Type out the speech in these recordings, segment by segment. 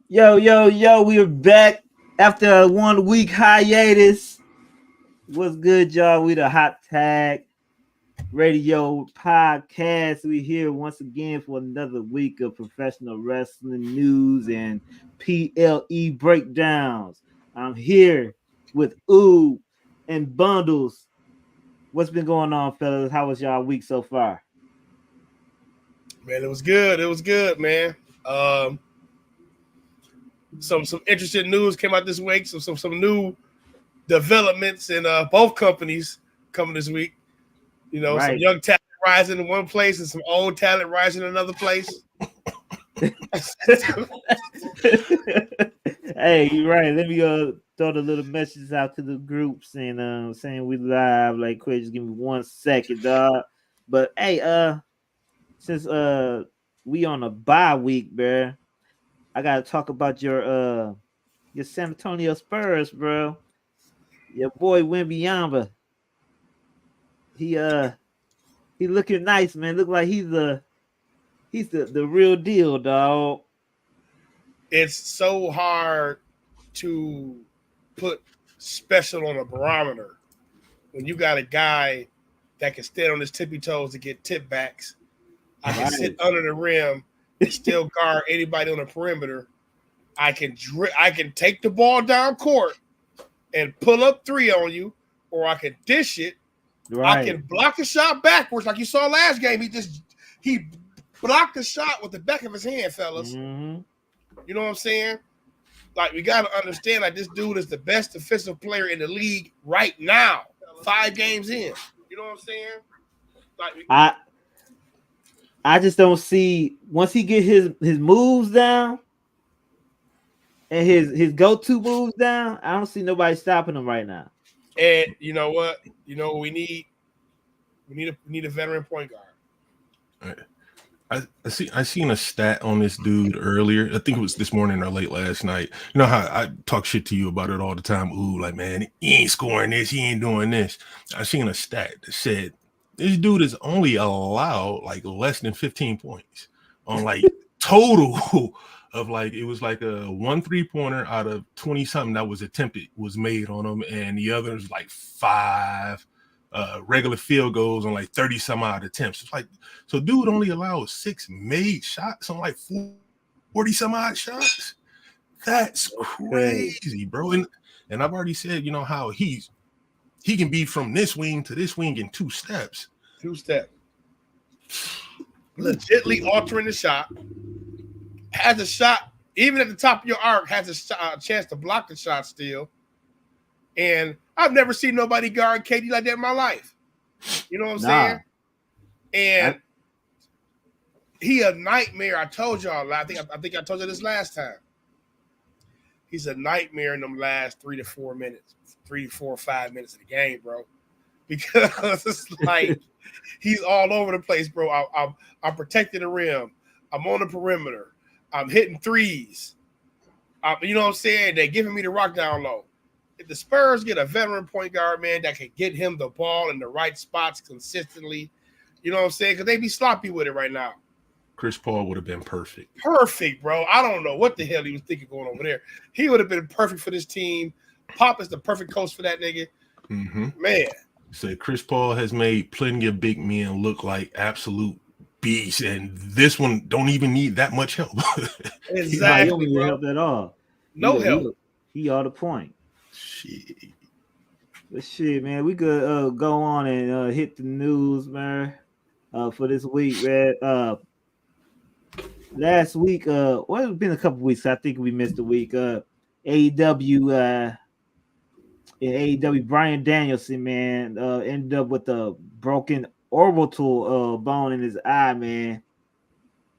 Yo, we are back after a 1 week hiatus. What's good, y'all? We the Hot Tag Radio Podcast. We here once again for another week of professional wrestling news and PLE breakdowns. I'm here with Ooh and Bundles. What's been going on, fellas? How was y'all week so far? Man, it was good. It was good, man. Some interesting news came out this week. Some new developments in both companies coming this week. You know, some Right. young talent rising in one place and some old talent rising in another place. Hey, you're right. Let me throw the little messages out to the groups and saying we live. Like, quick, just give me 1 second, dog. But hey, since we on a bye week, bro, I gotta talk about your San Antonio Spurs, bro. Your boy Wembyamba. He he looking nice, man. Look like he's the real deal, dog. It's so hard to put special on a barometer when you got a guy that can stand on his tippy toes to get tip backs. I can sit under the rim and still guard anybody on the perimeter. I can take the ball down court and pull up three on you, or I can dish it. Right. I can block a shot backwards, like you saw last game. He blocked the shot with the back of his hand, fellas. Mm-hmm. You know what I'm saying? Like, we got to understand, like, this dude is the best defensive player in the league right now. 5 games in. You know what I'm saying? Like, I just don't see once he get his moves down and his go-to moves down, I don't see nobody stopping him right now. And you know what? You know what we need? We need a veteran point guard. I seen a stat on this dude earlier. I think it was this morning or late last night. You know how I talk shit to you about it all the time. Ooh, like, man, he ain't scoring this, he ain't doing this. I seen a stat that said this dude is only allowed like less than 15 points on like total of like, it was like a 1 3-pointer out of 20 something that was attempted was made on him, and the others like 5 regular field goals on like 30 some odd attempts. It's like, so dude only allows 6 made shots on like 40 some odd shots. That's crazy, bro. And I've already said, you know, how he can be from this wing to this wing in 2 steps. 2 steps. Legitly altering the shot. Has a shot, even at the top of your arc, has a chance to block the shot still. And I've never seen nobody guard KD like that in my life. You know what I'm saying? And he a nightmare. I told y'all. I think I told you this last time. He's a nightmare in them last 3 to 4 minutes, 3 to 4 or 5 minutes of the game, bro. Because it's like he's all over the place, bro. I'm protecting the rim. I'm on the perimeter. I'm hitting threes. You know what I'm saying? They're giving me the rock down low. If the Spurs get a veteran point guard, man, that can get him the ball in the right spots consistently, you know what I'm saying? Because they be sloppy with it right now. Chris Paul would have been perfect. Perfect, bro. I don't know what the hell he was thinking going over there. He would have been perfect for this team. Pop is the perfect coach for that nigga. Mm-hmm. Man. So Chris Paul has made plenty of big men look like absolute beasts, and this one don't even need that much help. Exactly. He don't need help at all. No help. He on the point. Shit. But shit, man, we could go on and hit the news, man. For this week, man. Last week, well, it's been a couple weeks. I think we missed a week. AEW, in AEW, Bryan Danielson, man, ended up with a broken orbital bone in his eye, man.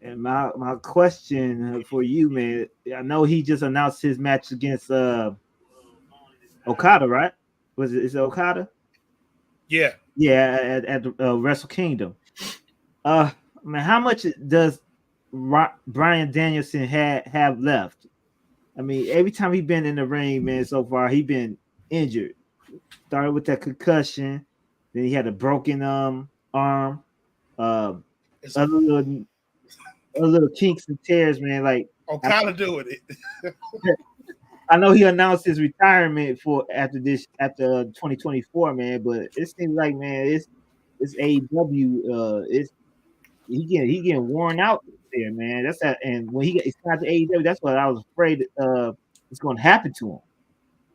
And my question for you, man, I know he just announced his match against Okada, right? Is it Okada? Yeah. Yeah, at Wrestle Kingdom. Man, how much does Bryan Danielson have left? I mean, every time he's been in the ring, man, so far he been injured. Started with that concussion, then he had a broken arm, other little kinks and tears, man. Like, Okada doing it. I know he announced his retirement for after 2024, man. But it seems like, man, it's AEW. It's he getting worn out there, man. That's that. And when he got to AEW, that's what I was afraid it's going to happen to him.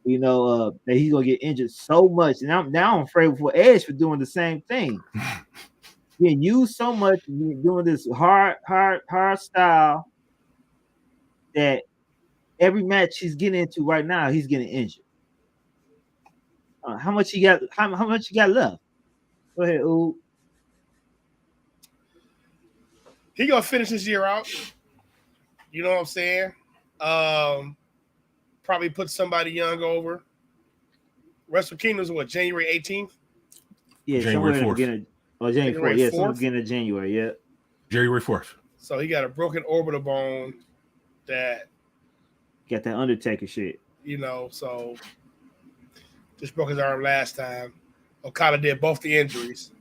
You know, that he's gonna get injured so much, and now I'm afraid for Edge for doing the same thing. Getting used so much, doing this hard style that every match he's getting into right now, he's getting injured. How much he got? How much he got left? Go ahead, Ooh. He gonna finish this year out. You know what I'm saying? Probably put somebody young over. Wrestle Kingdom's what, January 18th? Yeah, January 4th. January 4th. Yeah, somewhere beginning of January. Yeah, January 4th. So he got a broken orbital bone that got that Undertaker shit. You know, so just broke his arm last time. Okada did both the injuries.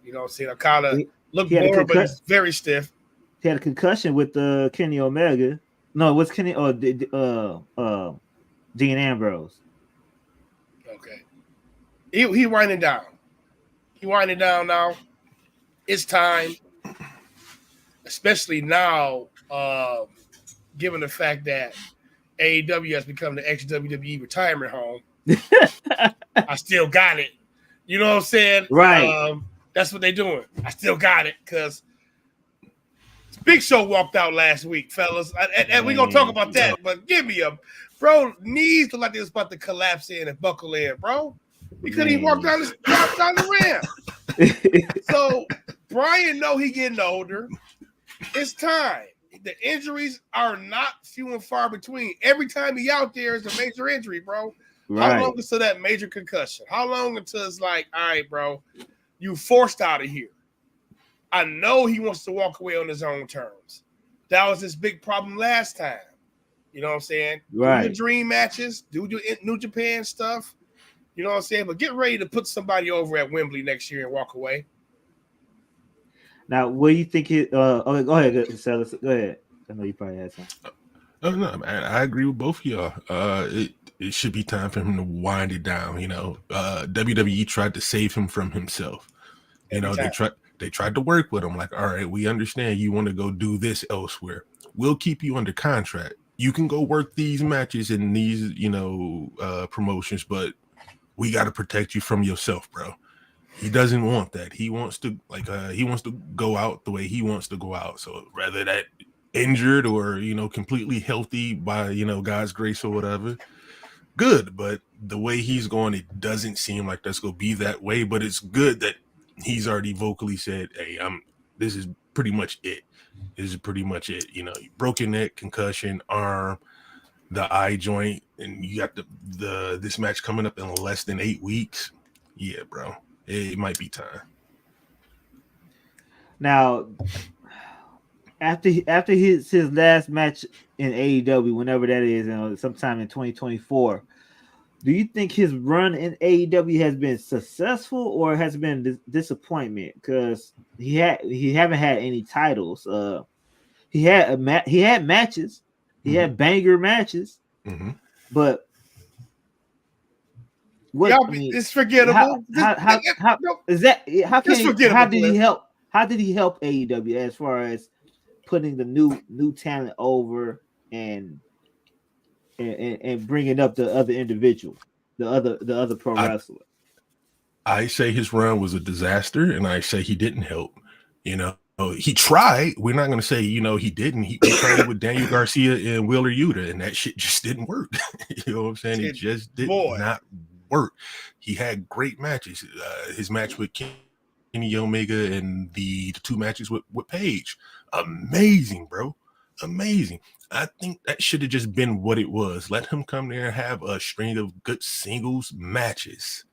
You know what I'm saying? Okada looked more, but he's very stiff. He had a concussion with Kenny Omega. No, it was Kenny Dean Ambrose. Okay. He winding down. He winding down now. It's time. Especially now, given the fact that AEW has become the ex-WWE retirement home. I still got it. You know what I'm saying? Right. That's what they're doing. I still got it because Big Show walked out last week, fellas. And we're going to talk about that, but give me a... Bro, knees look like they was about to collapse in and buckle in, bro. He couldn't even walk down the ramp. So, Brian know he getting older. It's time. The injuries are not few and far between. Every time he out there is a major injury, bro. Right. How long until that major concussion? How long until it's like, all right, bro, you forced out of here? I know he wants to walk away on his own terms. That was his big problem last time. You know what I'm saying? Right. Do your dream matches, do your New Japan stuff. You know what I'm saying? But get ready to put somebody over at Wembley next year and walk away. Now, what do you think? Go ahead, Sellers. Go ahead. I know you probably had something. Oh no, man, I agree with both of y'all. It should be time for him to wind it down. You know, WWE tried to save him from himself. You know, they tried to work with him. Like, all right, we understand you want to go do this elsewhere. We'll keep you under contract. You can go work these matches in these, promotions, but we got to protect you from yourself, bro. He doesn't want that. He wants to go out the way he wants to go out. So rather that injured or, completely healthy by, God's grace or whatever, good. But the way he's going, it doesn't seem like that's going to be that way. But it's good that he's already vocally said, hey, this is pretty much it. This is pretty much it. Broken neck, concussion, arm, the eye joint, and you got this match coming up in less than 8 weeks. Yeah, bro. It might be time. Now, after his last match in AEW, whenever that is, sometime in 2024, do you think his run in AEW has been successful or has been disappointment? Because he haven't had any titles. He had matches. He had banger matches, but. It's forgettable. How is that? How did he help? How did he help AEW as far as putting the new talent over and bringing up the other individual, the other pro wrestler? I say his run was a disaster, and I say he didn't help. He tried. We're not going to say he didn't. He tried with Daniel Garcia and Wheeler Yuta, and that shit just didn't work. You know what I'm saying? It just did not work. He had great matches. His match with Kenny Omega and the two matches with Paige, amazing, bro, amazing. I think that should have just been what it was. Let him come there and have a string of good singles matches.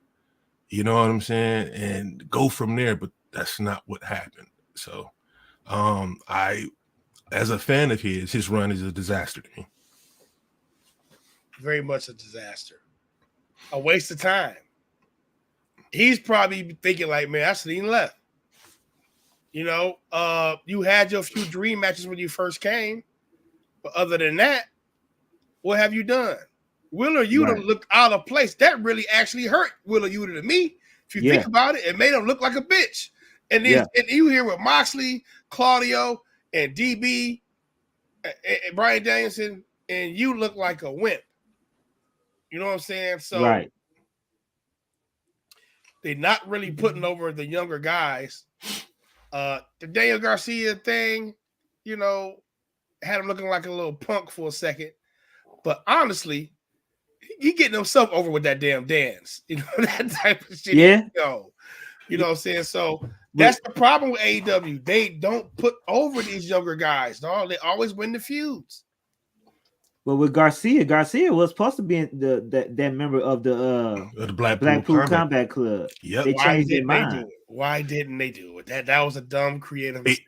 You know what I'm saying? And go from there. But that's not what happened. So, as a fan of his run is a disaster to me. Very much a disaster. A waste of time. He's probably thinking like, man, I should have even left. You had your few dream matches when you first came. But other than that, what have you done? Wheeler Yuta looked out of place. That really actually hurt Wheeler Yuta to me. If you think about it, it made him look like a bitch. And then and you hear with Moxley, Claudio, and DB, and Bryan Danielson, and you look like a wimp. You know what I'm saying? So they're not really putting over the younger guys. The Daniel Garcia thing, you know, had him looking like a little punk for a second. But honestly, he getting himself over with that damn dance. You know, that type of shit. Yeah. You know what I'm saying? So that's the problem with AEW. They don't put over these younger guys, dog. They always win the feuds. Well, with Garcia was supposed to be that member of the Blackpool Combat Club. Yep. They changed their mind. Why didn't they do it? That was a dumb creative mistake.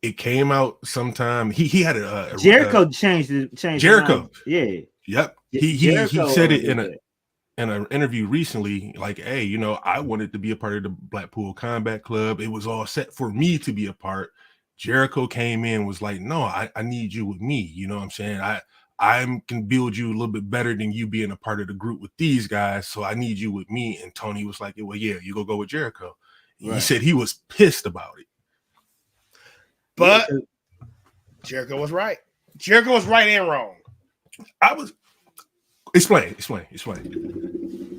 It came out sometime. He had a Jericho changed Jericho. Yeah. Yep. He said it in an interview recently, like, hey, you know, I wanted to be a part of the Blackpool Combat Club. It was all set for me to be a part. Jericho came in, was like, no, I need you with me. You know what I'm saying? I can build you a little bit better than you being a part of the group with these guys. So I need you with me. And Tony was like, well, yeah, you go with Jericho. Right. He said he was pissed about it. But Jericho was right. Jericho was right and wrong. Explain.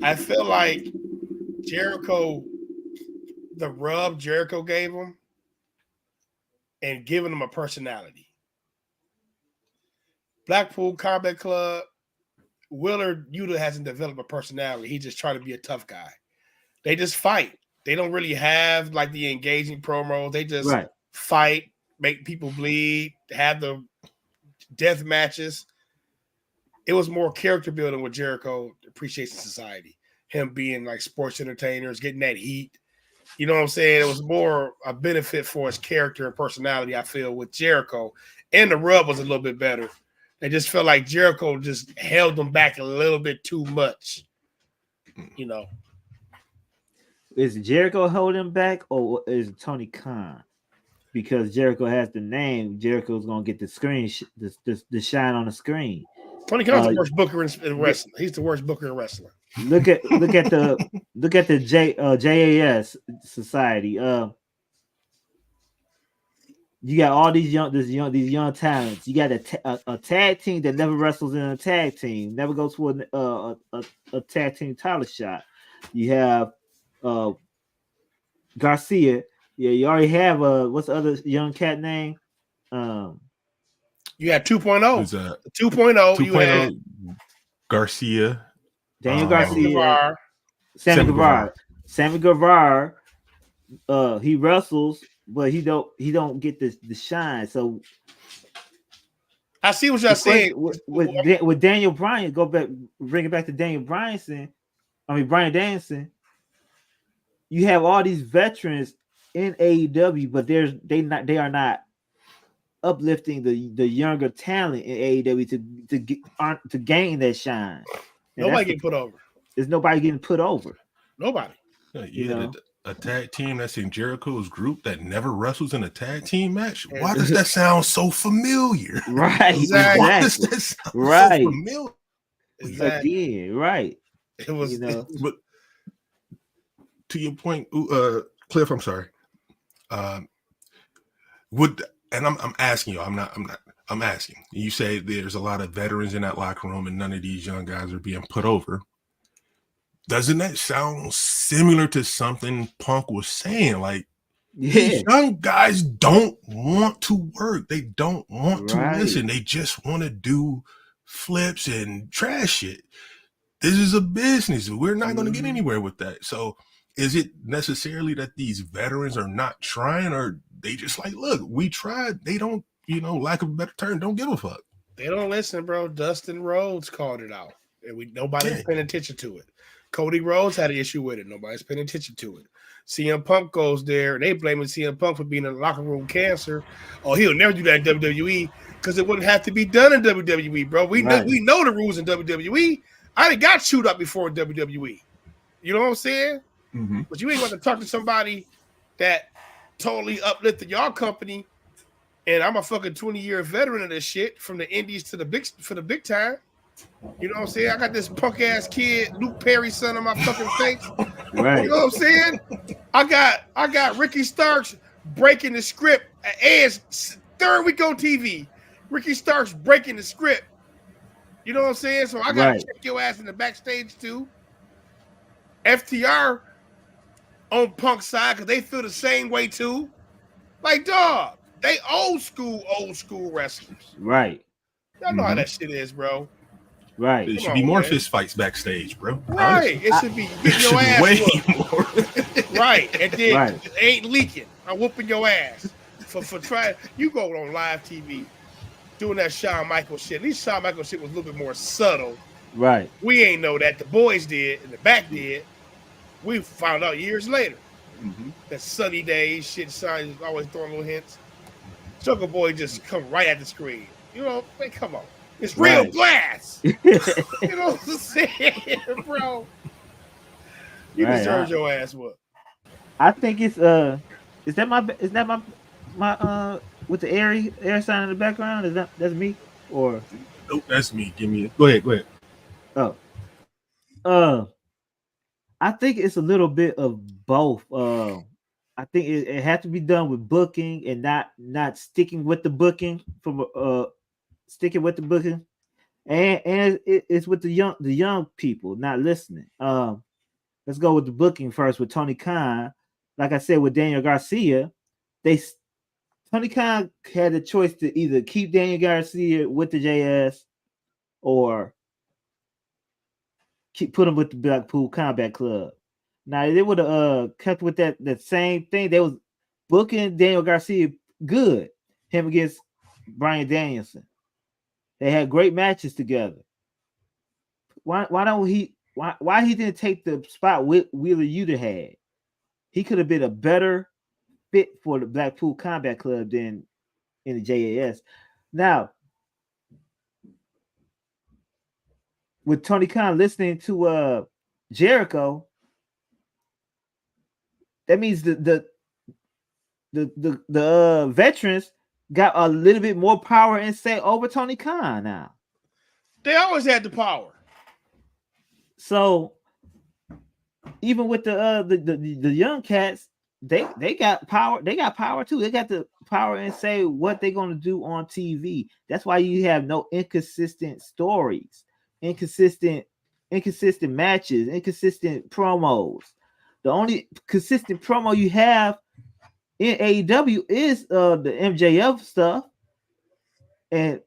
I feel like Jericho, the rub Jericho gave him and giving him a personality. Blackpool Combat Club, Wheeler Yuta hasn't developed a personality. He just trying to be a tough guy. They just fight. They don't really have like the engaging promos. They just fight, make people bleed, have the death matches. It was more character building with Jericho Appreciation Society. Him being like sports entertainers, getting that heat. You know what I'm saying? It was more a benefit for his character and personality, I feel, with Jericho. And the rub was a little bit better. They just felt like Jericho just held them back a little bit too much. You know. Is Jericho holding back or is it Tony Khan? Because Jericho has the name, Jericho's gonna get the screen, the shine on the screen. Tony Khan's the worst booker in wrestling. He's the worst booker in wrestling. Look at the JAS society. You got all these young talents. You got a tag team that never wrestles in a tag team, never goes for a tag team title shot. You have Garcia. Yeah, you already have what's the other young cat name? You had 2.0. 2.0. You had Garcia. Daniel Garcia. Sammy Guevara. He wrestles, but he don't get the shine. So I see what y'all saying. With Daniel Bryan, bring it back to Bryan Danielson. You have all these veterans in AEW, but they are not uplifting the younger talent in AEW to gain that shine. And nobody getting put over. There's nobody getting put over. Nobody. A tag team that's in Jericho's group that never wrestles in a tag team match. Why does that sound so familiar? Right. Exactly. Why does that sound so familiar? Exactly. Again, right. It was, but to your point, Cliff, I'm sorry. I'm asking you. I'm asking. You say there's a lot of veterans in that locker room, and none of these young guys are being put over. Doesn't that sound similar to something Punk was saying? Like, these young guys don't want to work. They don't want to listen. They just want to do flips and trash shit. This is a business. We're not going to get anywhere with that. So is it necessarily that these veterans are not trying, or they just like, look, we tried. They don't, lack of a better term, don't give a fuck. They don't listen, bro. Dustin Rhodes called it out, and nobody's paying attention to it. Cody Rhodes had an issue with it. Nobody's paying attention to it. CM Punk goes there, and they blaming CM Punk for being a locker room cancer. Oh, he'll never do that in WWE because it wouldn't have to be done in WWE, bro. We know the rules in WWE. I done got chewed up before in WWE. You know what I'm saying? Mm-hmm. But you ain't going to talk to somebody that totally uplifted your company And I'm a fucking 20-year veteran of this shit, from the indies to the big time. You know what I'm saying? I got this punk ass kid, Luke Perry, son on my fucking face. Right. You know what I'm saying? I got Ricky Starks breaking the script at Ed's third week on TV. Ricky Starks breaking the script. You know what I'm saying? So I gotta check your ass in the backstage too. FTR on Punk side, because they feel the same way too. Like, dog, they old school wrestlers. Right. Y'all know how that shit is, bro. Right. There should be more fist fights backstage, bro. Right. Honestly. It should be getting your ass way whooped. more. Right. And then it ain't leaking. I'm whooping your ass for trying. You go on live TV doing that Shawn Michaels shit. At least Shawn Michaels shit was a little bit more subtle. Right. We ain't know that. The boys did and the back did. We found out years later. That Sunny Days shit. Shawn is always throwing little hints. Sugar Boy just come right at the screen. You know, man, come on. It's real glass. You know what I'm saying, bro? You deserve your ass whooped. I think it's is that my with the air sign in the background? That's me or nope, that's me. Give me go ahead. I think it's a little bit of both. I think it has to be done with booking and not sticking with the booking sticking with the booking, and it's with the young people not listening. Let's go with the booking first with Tony Khan. Like I said, with Daniel Garcia, Tony Khan had a choice to either keep Daniel Garcia with the JS or put him with the Blackpool Combat Club. Now they would have kept with that same thing. They was booking Daniel Garcia good, him against Bryan Danielson. They had great matches together. Why he didn't take the spot Wheeler Yuta had? He could have been a better fit for the Blackpool Combat Club than in the JAS. Now, with Tony Khan listening to Jericho, that means the veterans got a little bit more power and say over Tony Khan now. They always had the power. So even with the young cats, they got power. They got power too. They got the power and say what they're gonna do on TV. That's why you have no inconsistent stories, inconsistent matches, inconsistent promos. The only consistent promo you have in AEW is the MJF stuff, and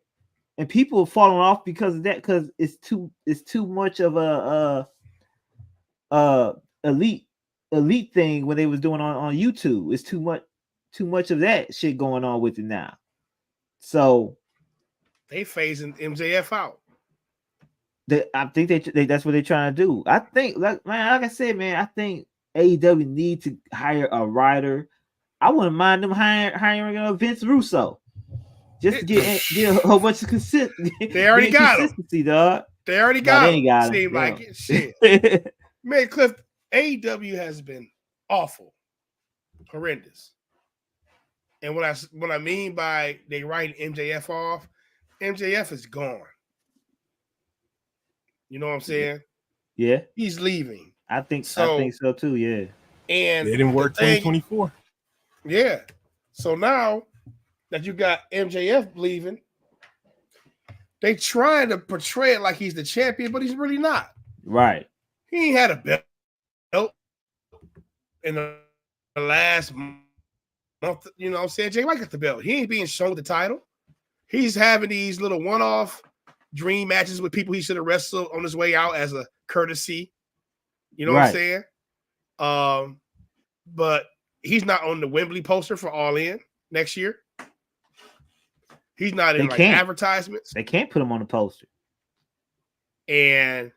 people are falling off because of that, because it's too much of a elite thing when they was doing on YouTube. It's too much of that shit going on with it now. So they phasing MJF out. I think they that's what they're trying to do. I think like I said, man, I think AEW need to hire a writer. I wouldn't mind them hiring Vince Russo just to get a whole bunch of consistency. They already got consistency, dog. They already got him. Seemed like it. Shit. Man, Cliff, AEW has been awful, horrendous. And what I mean by they write MJF off, MJF is gone. You know what I'm saying? Yeah, he's leaving. I think so too. Yeah, and it didn't work 2024. Yeah. So now that you got MJF leaving, they trying to portray it like he's the champion, but he's really not. Right. He ain't had a belt in the last month. You know what I'm saying? Jay White got the belt. He ain't being shown the title. He's having these little one-off dream matches with people he should have wrestled on his way out as a courtesy. You know what I'm saying? But he's not on the Wembley poster for All In next year. He's not in advertisements. They can't put him on the poster. And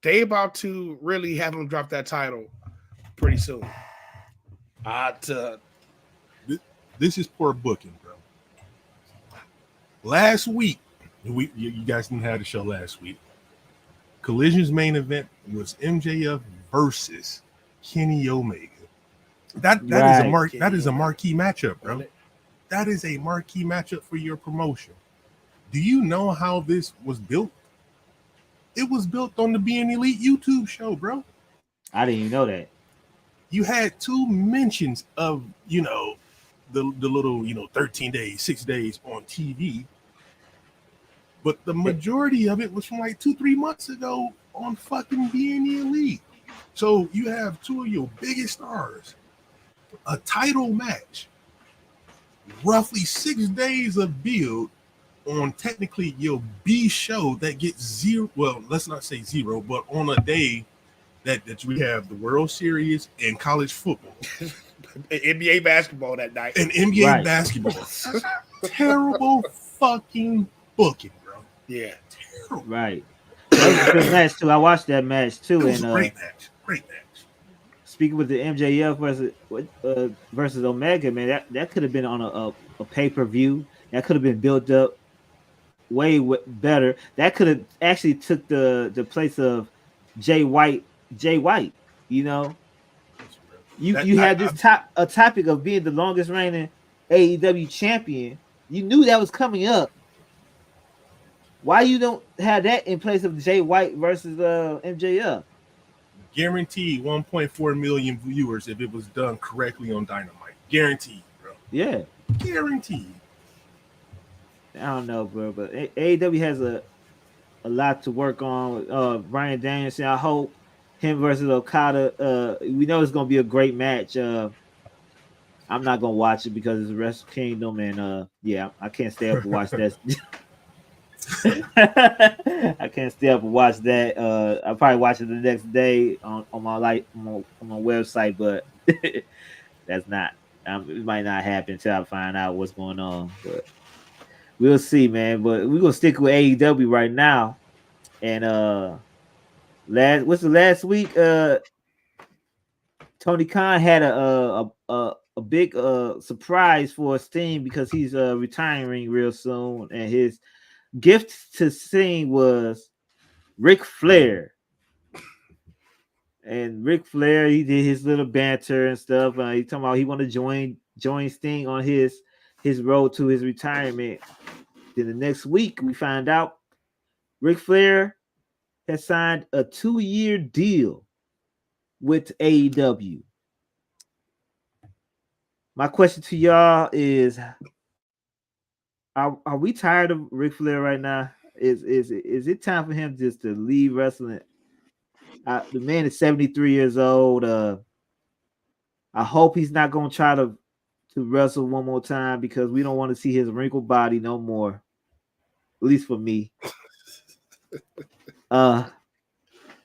they about to really have him drop that title pretty soon. This is poor booking, bro. Last week, you guys didn't have the show last week. Collision's main event was MJF versus Kenny Omega. That is a marquee matchup, bro. that is a marquee matchup for your promotion. Do you know how this was built? It was built on the Being Elite YouTube show, bro. I didn't even know that. You had 2 mentions of, you know, the little, you know, 13 days, 6 days on TV. But the majority of it was from like 2-3 months ago on fucking Being Elite. So you have 2 of your biggest stars, a title match, roughly 6 days of build on technically your B show that gets 0. Well, let's not say 0, but on a day that we have the World Series and college football. NBA basketball that night. And NBA basketball. Terrible fucking booking, bro. Yeah. Terrible. Right. That was a good match too. I watched that match too. It was a great match. Great match. Speaking with the MJF versus Omega, man, that could have been on a pay-per-view. That could have been built up way better. That could have actually took the place of Jay White. You know, you had this topic of being the longest reigning AEW champion. You knew that was coming up. Why you don't have that in place of Jay White versus MJF? Guaranteed 1.4 million viewers if it was done correctly on Dynamite. Guaranteed, bro. Yeah. Guaranteed. I don't know, bro, but AEW has a lot to work on. Bryan Danielson, I hope him versus Okada. We know it's gonna be a great match. I'm not gonna watch it because it's Wrestle Kingdom, and yeah, I can't stay up and watch that. I can't stay up and watch that. I'll probably watch it the next day on my website, but that's not. It might not happen until I find out what's going on. But we'll see, man. But we're gonna stick with AEW right now. And last week? Tony Khan had a big surprise for Sting because he's retiring real soon, and his gift to Sting was Ric Flair. And Ric Flair, he did his little banter and stuff. He talking about he want to join Sting on his road to his retirement. Then the next week, we find out Ric Flair has signed a 2-year deal with AEW. My question to y'all is: Are we tired of Ric Flair right now? Is it time for him just to leave wrestling? The man is 73 years old. I hope he's not gonna try to wrestle one more time because we don't want to see his wrinkled body no more. At least for me. I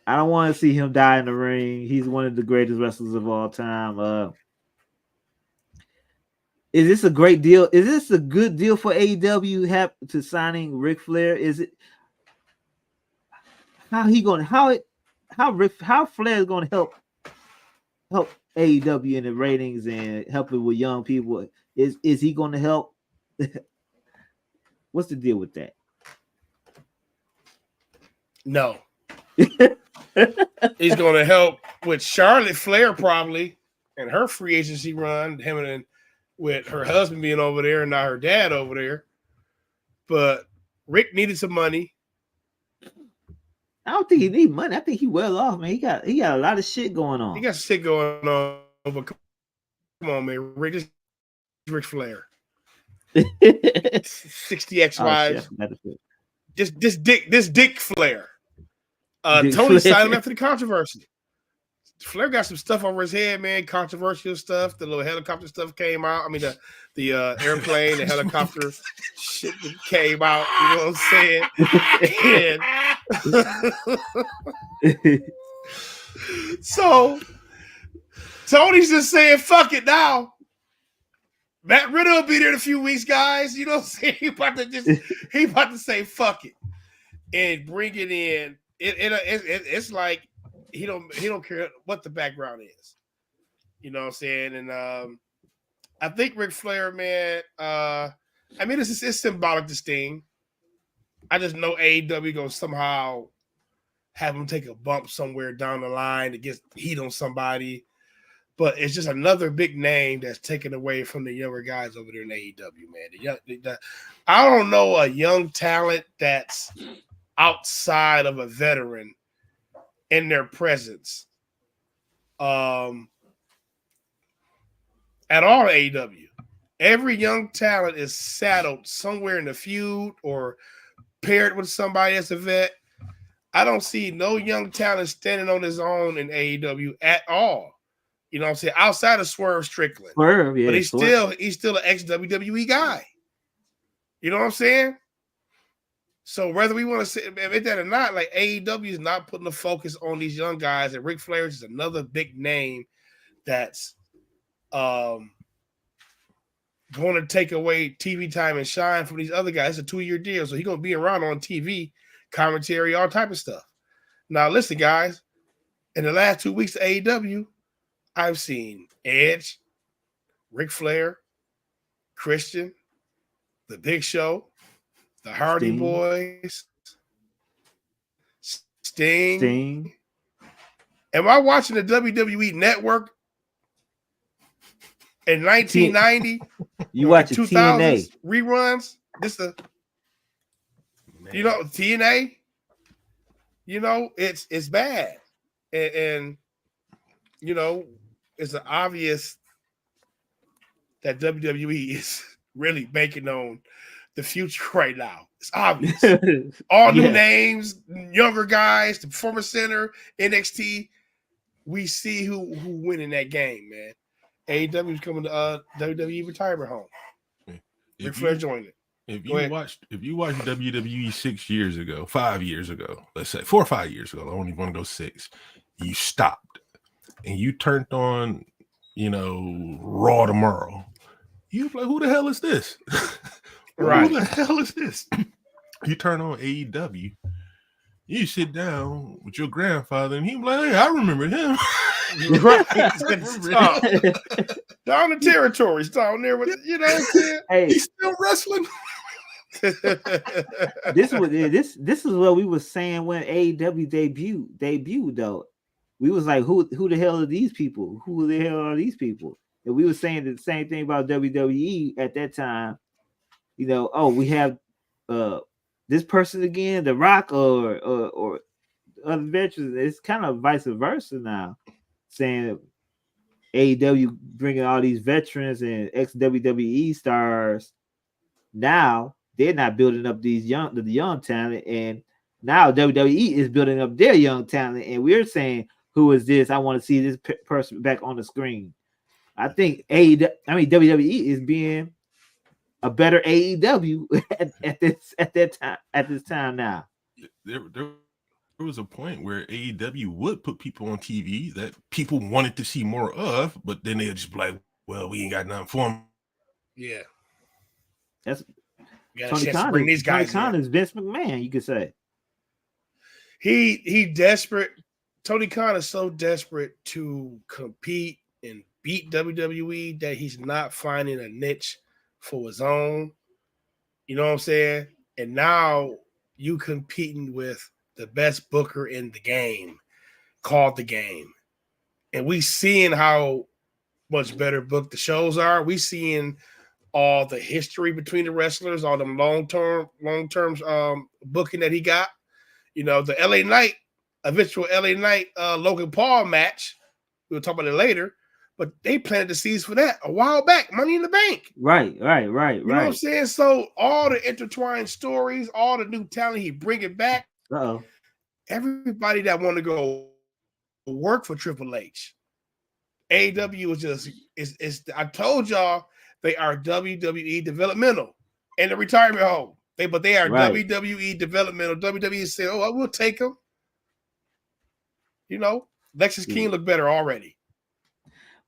don't want to see him die in the ring. He's one of the greatest wrestlers of all time. Is this a great deal? Is this a good deal for AEW to signing Ric Flair? Is it how Flair is going to help AEW in the ratings and helping with young people? Is he going to help? What's the deal with that? No. He's going to help with Charlotte Flair probably and her free agency run, with her husband being over there and not her dad over there. But Rick needed some money. I don't think he needs money. I think he well off, man. He got a lot of shit going on. He got shit going on. But come on, man. Rick is Ric Flair. 60 ex-wives. This Dick Flair. Tony signed him after the controversy. Flair got some stuff over his head, man. Controversial stuff. The little helicopter stuff came out. I mean, the airplane, the helicopter shit that came out. You know what I'm saying? So Tony's just saying, "Fuck it now." Matt Riddle will be there in a few weeks, guys. You know what I'm saying? He about to say, "Fuck it," and bring it in. It's like he don't care what the background is. You know what I'm saying? And I think Ric Flair, man, I mean, it's symbolic to Sting. I just know AEW gonna somehow have him take a bump somewhere down the line to get heat on somebody. But it's just another big name that's taken away from the younger guys over there in AEW, man. I don't know a young talent that's outside of a veteran in their presence at all in AEW. Every young talent is saddled somewhere in the feud or paired with somebody that's a vet. I don't see no young talent standing on his own in AEW at all. You know what I'm saying? Outside of Swerve Strickland. Swerve, yeah, but he's still an ex-WWE guy. You know what I'm saying? So whether we want to say admit that or not, like AEW is not putting the focus on these young guys, and Ric Flair is another big name that's going to take away TV time and shine from these other guys. It's a 2-year deal, so he's going to be around on TV, commentary, all type of stuff. Now, listen, guys, in the last 2 weeks of AEW, I've seen Edge, Ric Flair, Christian, The Big Show, the Hardy Boys, Sting. Am I watching the WWE Network in 1990? You watch the 2000s TNA reruns? TNA. You know, it's bad, and you know, it's obvious that WWE is really banking on the future right now. It's obvious. All new names, younger guys, the Performance Center, NXT. We see who win in that game, man. AEW is coming to WWE retirement home. Ric Flair joined it. If you watched WWE 6 years ago, 5 years ago, let's say 4 or 5 years ago, I don't even want to go 6. You stopped and you turned on, Raw tomorrow. You like, who the hell is this? Right. Who the hell is this? You turn on AEW, you sit down with your grandfather, and he like, hey, I remember him. Right. Down the territories, down there with, you know what I'm saying? Hey, he's still wrestling. This is what we were saying when AEW debuted though. We was like, who the hell are these people? Who the hell are these people? And we were saying the same thing about WWE at that time. We have this person again, The Rock or other veterans. It's kind of vice versa now, saying AEW bringing all these veterans and ex-WWE stars. Now they're not building up the young talent, and now WWE is building up their young talent, and we're saying, who is this? I want to see this person back on the screen. I think WWE is being a better AEW at this time now. There was a point where AEW would put people on TV that people wanted to see more of, but then they'd just be like, well, we ain't got nothing for them. Yeah. That's Tony Khan. Bring these guys. Tony Khan is Vince McMahon, you could say. He desperate. Tony Khan is so desperate to compete and beat WWE that he's not finding a niche for his own. You know what I'm saying? And now you competing with the best booker in the game, called The Game. And we seeing how much better booked the shows are. We seeing all the history between the wrestlers, all them long-term booking that he got. The LA Knight, eventual LA Knight Logan Paul match. We'll talk about it later, but they planted the seeds for that a while back. Money in the Bank. Right. You know what I'm saying? So all the intertwined stories, all the new talent he bringing back. Everybody that want to go work for Triple H. AEW is I told y'all they are WWE developmental and the retirement home. They are right. WWE developmental. WWE said, I will take them. Lexus King looked better already.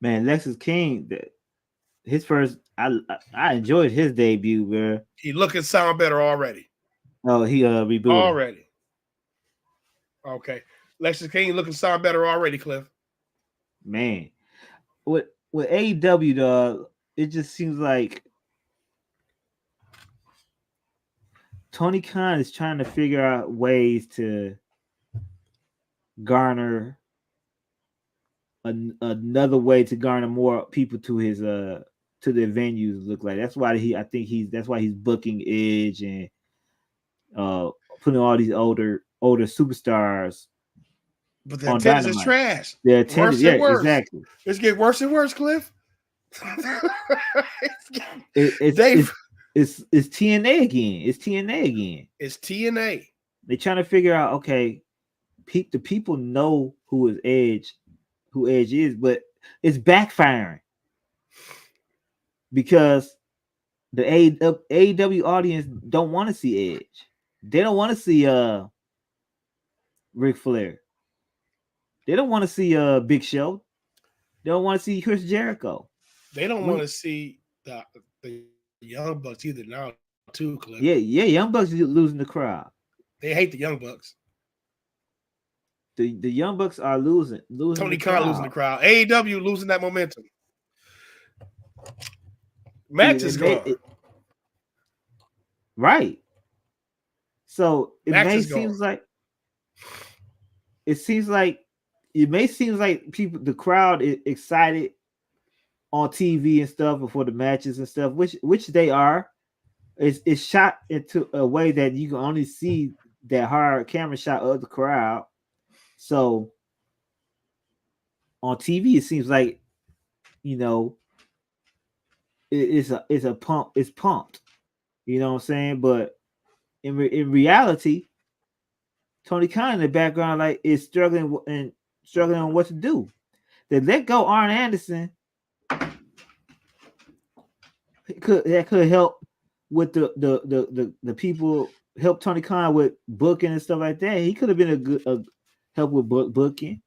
Man, Lexus King, his first, I enjoyed his debut, bro. He look and sound better already. Oh, he rebooted already. Okay, Lexus King look and sound better already, Cliff. Man, with AEW, dog, it just seems like Tony Khan is trying to figure out ways to garner another way to garner more people to his to the venues. Look like that's why that's why he's booking Edge and putting all these older superstars. But the attendance is trash. The attendance, worse and worse. Exactly. It's getting worse and worse, Cliff. It's TNA again. It's TNA again. It's TNA. They're trying to figure out, okay, the people know who Edge is, but it's backfiring because the AEW audience don't want to see Edge. They don't want to see Ric Flair. They don't want to see Big Show. They don't want to see Chris Jericho. They don't want to see the Young Bucks either now, too, Cliff. Yeah, Young Bucks is losing the crowd. They hate the Young Bucks. The Young Bucks are losing. Tony Khan losing the crowd. AEW losing that momentum. Max is gone. Right. So it may seem like people, the crowd is excited on TV and stuff before the matches and stuff, which they are. It's shot into a way that you can only see that hard camera shot of the crowd. So on TV, it seems like, it's a pump. It's pumped. You know what I'm saying? But in reality, Tony Khan in the background is struggling on what to do. They let go Arn Anderson. That could help with the people, help Tony Khan with booking and stuff like that. He could have been a good help with booking.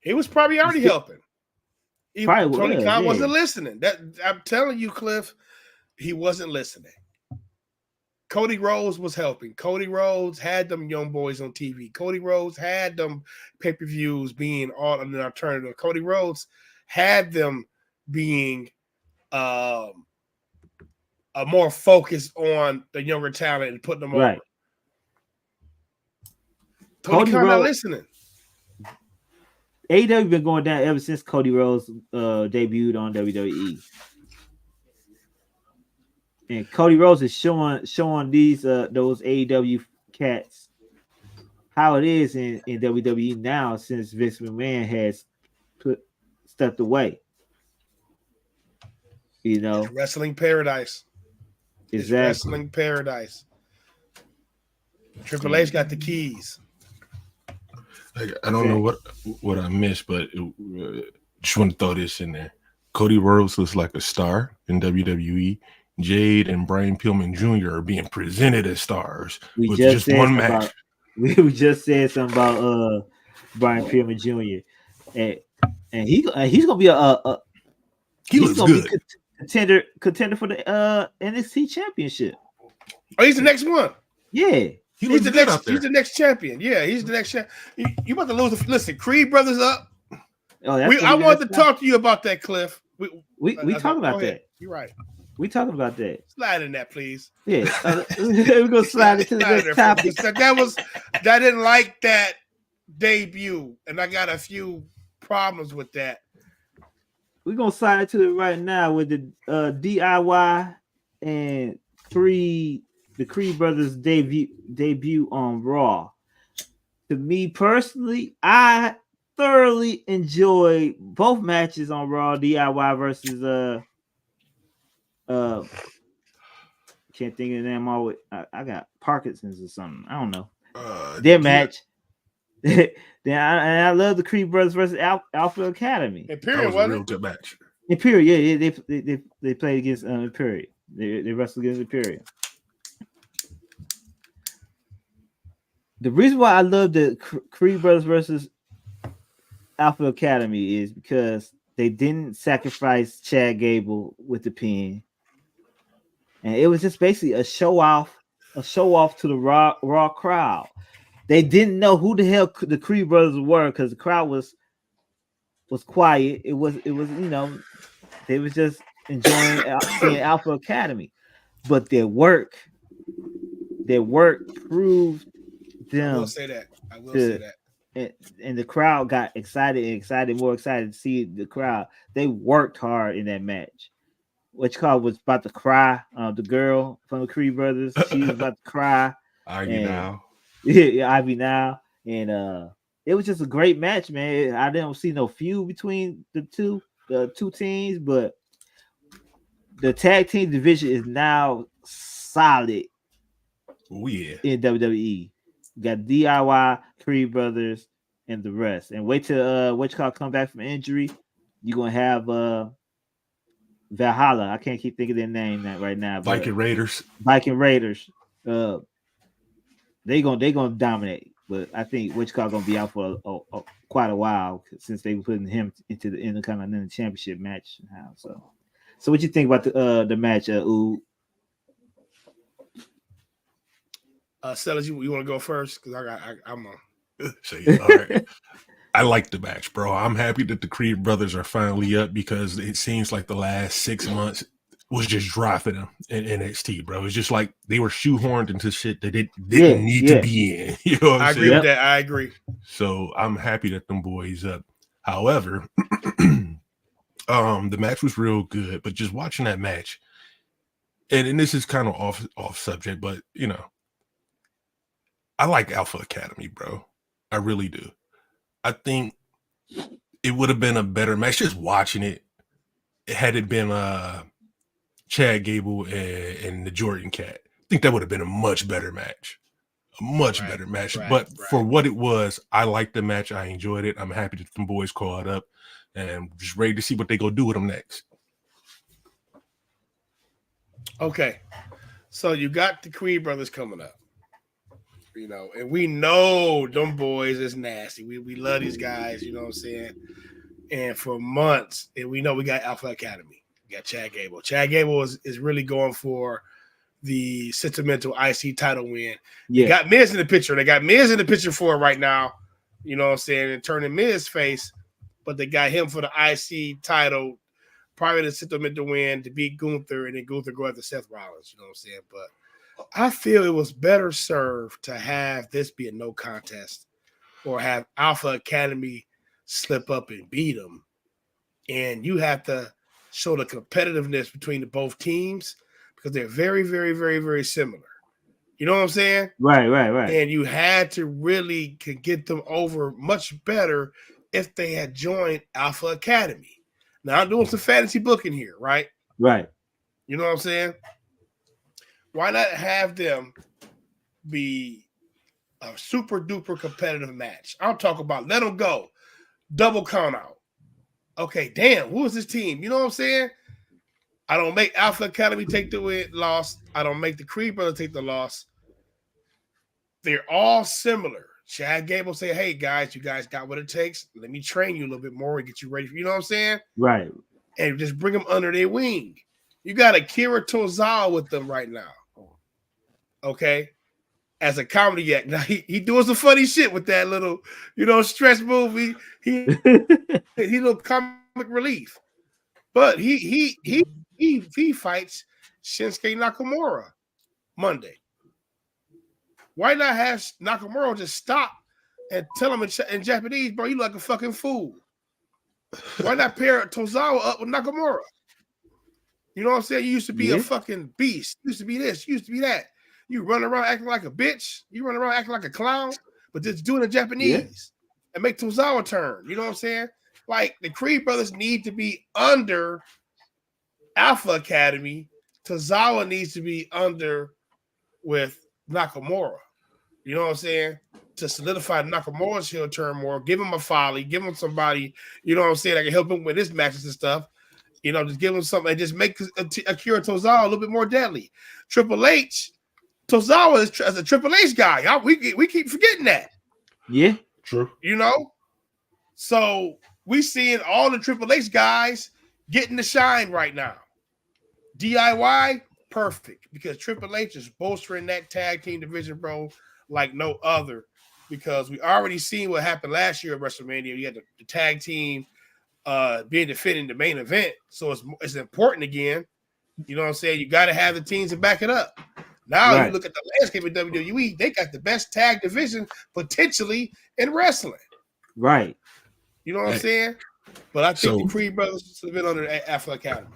He was probably already helping. Tony Khan wasn't listening. That I'm telling you, Cliff, he wasn't listening. Cody Rhodes was helping. Cody Rhodes had them young boys on TV. Cody Rhodes had them pay-per-views being all an alternative. Cody Rhodes had them being a more focused on the younger talent and putting them right. over. Tony Khan not listening. AEW been going down ever since Cody Rhodes debuted on WWE. And Cody Rhodes is showing these those AEW cats how it is in WWE now since Vince McMahon has stepped away. It's wrestling paradise. Exactly. It's wrestling paradise. Triple H got the keys. I don't know what I missed, but just want to throw this in there. Cody Rhodes looks like a star in WWE. Jade and Brian Pillman Jr. are being presented as stars with just one match. We just said something about Brian Pillman Jr. and he's gonna be he's gonna good. Be contender for the NXT championship. Oh, he's the next one. Yeah. He's the next champion. Yeah, he's the next champion. You about to lose. Listen, Creed brothers up. Oh, I wanted to talk to you about that, Cliff. We talking about that. You're right. We talking about that. Slide in that, please. Yeah, we're gonna slide into the next topic. That didn't like that debut, and I got a few problems with that. We're gonna slide into it right now with the DIY and the Creed brothers debut on Raw. To me personally, I thoroughly enjoyed both matches on Raw. DIY versus can't think of the name. I got Parkinson's or something. I don't know. Their match. I love the Creed brothers versus Alpha Academy. Imperial was a real good match. Imperial, yeah, they played against Imperial. They wrestled against Imperial. The reason why I love the Creed brothers versus Alpha Academy is because they didn't sacrifice Chad Gable with the pin, and it was just basically a show off to the raw crowd. They didn't know who the hell the Creed brothers were because the crowd was quiet. It was they was just enjoying seeing Alpha Academy, but their work proved them. I will say that. and the crowd got excited, more excited to see the crowd. They worked hard in that match. What you call was about to cry. The girl from the Creed brothers, she was about to cry. Argue And now. yeah, Ivy now, and it was just a great match, man. I didn't see no feud between the two teams, but the tag team division is now solid Oh yeah. in WWE. You got DIY, Creed brothers, and the rest. And wait till what you call come back from injury. You're gonna have Valhalla. I can't keep thinking their name right now. But Viking Raiders. Viking Raiders. They gonna dominate. But I think which call gonna be out for quite a while since they were putting him into the Intercontinental Championship match now. So what you think about the match, Ooh? Sellers, you want to go first? Because I'm Say, all right. I like the match, bro. I'm happy that the Creed brothers are finally up because it seems like the last 6 months was just dropping them in NXT, bro. It's just like they were shoehorned into shit that it didn't need to be in. You know what I'm saying? I agree with that. I agree. So I'm happy that them boys up. However, the match was real good, but just watching that match, and this is kind of off subject, but you know, I like Alpha Academy, bro. I really do. I think it would have been a better match just watching it had it been Chad Gable and the Jordan Cat. I think that would have been a much better match. A much better match. But for what it was, I liked the match. I enjoyed it. I'm happy that some boys caught up and just ready to see what they go do with them next. Okay. So you got the Creed brothers coming up. You know, and we know them boys is nasty. We love these guys, you know what I'm saying? And for months, and we know we got Alpha Academy. We got Chad Gable. Chad Gable is really going for the sentimental IC title win. Yeah. They got Miz in the picture. They got Miz in the picture for it right now, you know what I'm saying, and turning Miz face, but they got him for the IC title, probably the sentimental win to beat Gunther, and then Gunther go after Seth Rollins, you know what I'm saying? But I feel it was better served to have this be a no contest or have Alpha Academy slip up and beat them. And you have to show the competitiveness between the both teams because they're very, very, very, very similar. You know what I'm saying? Right. And you had to really could get them over much better if they had joined Alpha Academy. Now, I'm doing some fantasy booking here, right? Right. You know what I'm saying? Why not have them be a super duper competitive match? I'm talking about let them go. Double count out. Okay, damn, who is this team? You know what I'm saying? I don't make Alpha Academy take the loss. I don't make the Creed brother take the loss. They're all similar. Chad Gable say, hey, guys, you guys got what it takes. Let me train you a little bit more and get you ready. You know what I'm saying? Right. And just bring them under their wing. You got Akira Tozawa with them right now. Okay, as a comedy act. Now he doing some funny shit with that little, you know, stretch movie. He little comic relief, but he fights Shinsuke Nakamura Monday. Why not have Nakamura just stop and tell him in Japanese, bro, you look like a fucking fool? Why not pair Tozawa up with Nakamura? You know what I'm saying? You used to be a fucking beast. You used to be this. You used to be that. You run around acting like a bitch. You run around acting like a clown, but just do it in Japanese and make Tozawa turn. You know what I'm saying? Like the Creed brothers need to be under Alpha Academy. Tozawa needs to be under with Nakamura. You know what I'm saying? To solidify Nakamura's heel turn more, give him a folly, give him somebody, you know what I'm saying, that can help him with his matches and stuff. You know, just give him something and just make Akira Tozawa a little bit more deadly. Triple H, Tozawa is a Triple H guy. We keep forgetting that. Yeah, true. You know? So we seeing all the Triple H guys getting the shine right now. DIY, perfect. Because Triple H is bolstering that tag team division, bro, like no other. Because we already seen what happened last year at WrestleMania. You had the tag team being defending the main event. So it's important again. You know what I'm saying? You got to have the teams to back it up. Now Right. you look at the landscape of WWE, they got the best tag division potentially in wrestling. Right. You know what I'm saying? But I think the So- Creed brothers should have been under Afro Academy.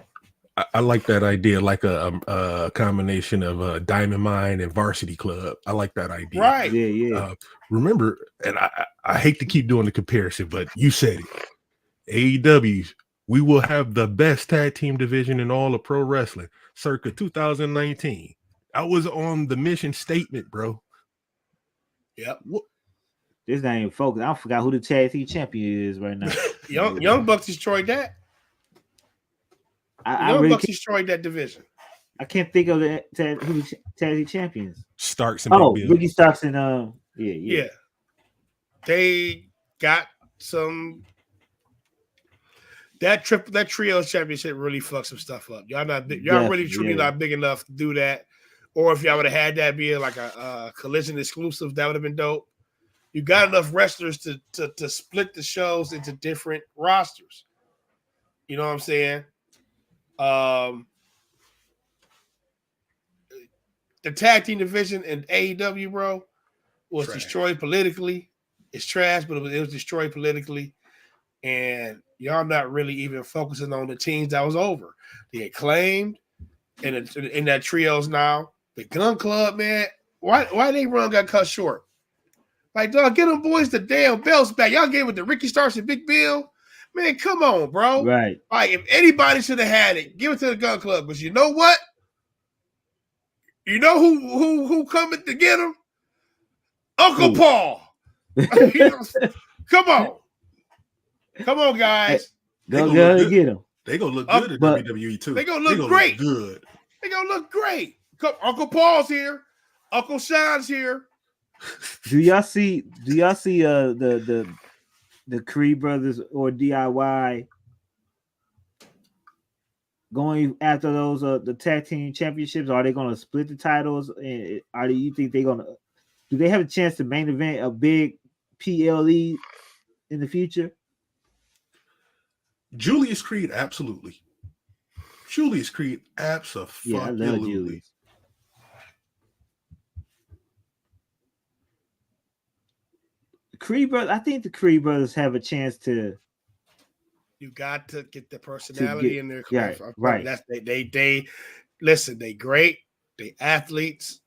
I like that idea, like a combination of Diamond Mine and Varsity Club. I like that idea. Right. Yeah. Remember, and I hate to keep doing the comparison, but you said it. AEW, we will have the best tag team division in all of pro wrestling, circa 2019. I was on the mission statement, bro. Yep. This not even focused. I forgot who the tag team champion is right now. Young Bucks destroyed that. I Young really Bucks destroyed that division. I can't think of who the tag team champions. Starks and Big Bill. Ricky Starks and Yeah. They got some. That trio championship really fucked some stuff up. Y'all really truly not big enough to do that. Or if y'all would have had that be like a collision exclusive, that would have been dope. You got enough wrestlers to split the shows into different rosters. You know what I'm saying? The tag team division in AEW, bro, was destroyed politically. It's trash, but it was destroyed politically. And y'all not really even focusing on the teams that was over. The Acclaimed and in that trios now. The Gun Club, man. Why they run got cut short? Like, dog, get them boys the damn belts back. Y'all gave it to Ricky Starks and Big Bill. Man, come on, bro. Right. Like, if anybody should have had it, give it to the Gun Club. Because you know what? You know who coming to get him? Uncle Paul. Come on. Come on, guys. Go get them. They gonna look good at WWE too. They gonna look great. Good. They gonna look great. Uncle Paul's here. Uncle Sean's here. Do y'all see the Creed brothers or DIY going after those the tag team championships? Are they going to split the titles? And do you think do they have a chance to main event a big PLE in the future? Julius Creed, absolutely. Julius Creed, absolutely. Yeah, I love Julius. Creed brothers, I think the Creed brothers have a chance to. You got to get the personality in there. Yeah, right. That's they listen. They great. They athletes.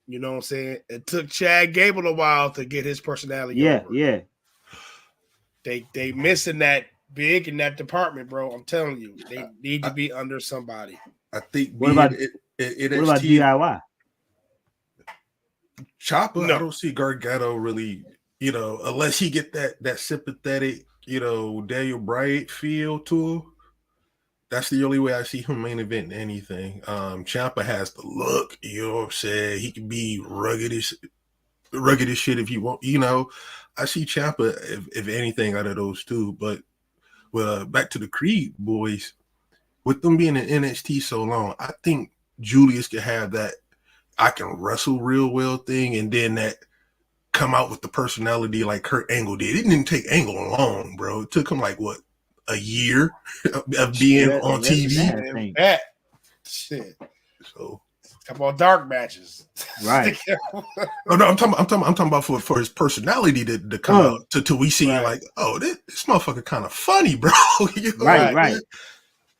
You know what I'm saying? It took Chad Gable a while to get his personality. Over. Yeah. They missing that big in that department, bro. I'm telling you, they need to be under somebody. I think. What about DIY? Ciampa, no. I don't see Gargano really, unless he get that sympathetic, Daniel Bryan feel to him. That's the only way I see him main event anything. Ciampa has the look, you know what I'm saying? He can be rugged as shit if you want, I see Ciampa if anything out of those two. But back to the Creed boys, with them being in NXT so long, I think Julius could have that I can wrestle real well thing, and then that come out with the personality like Kurt Angle did. It didn't take Angle long, bro. It took him a year of being on TV. Shit. So talk about dark matches, right? No, I'm talking about for his personality to come out to we see like, oh, this motherfucker kind of funny, bro.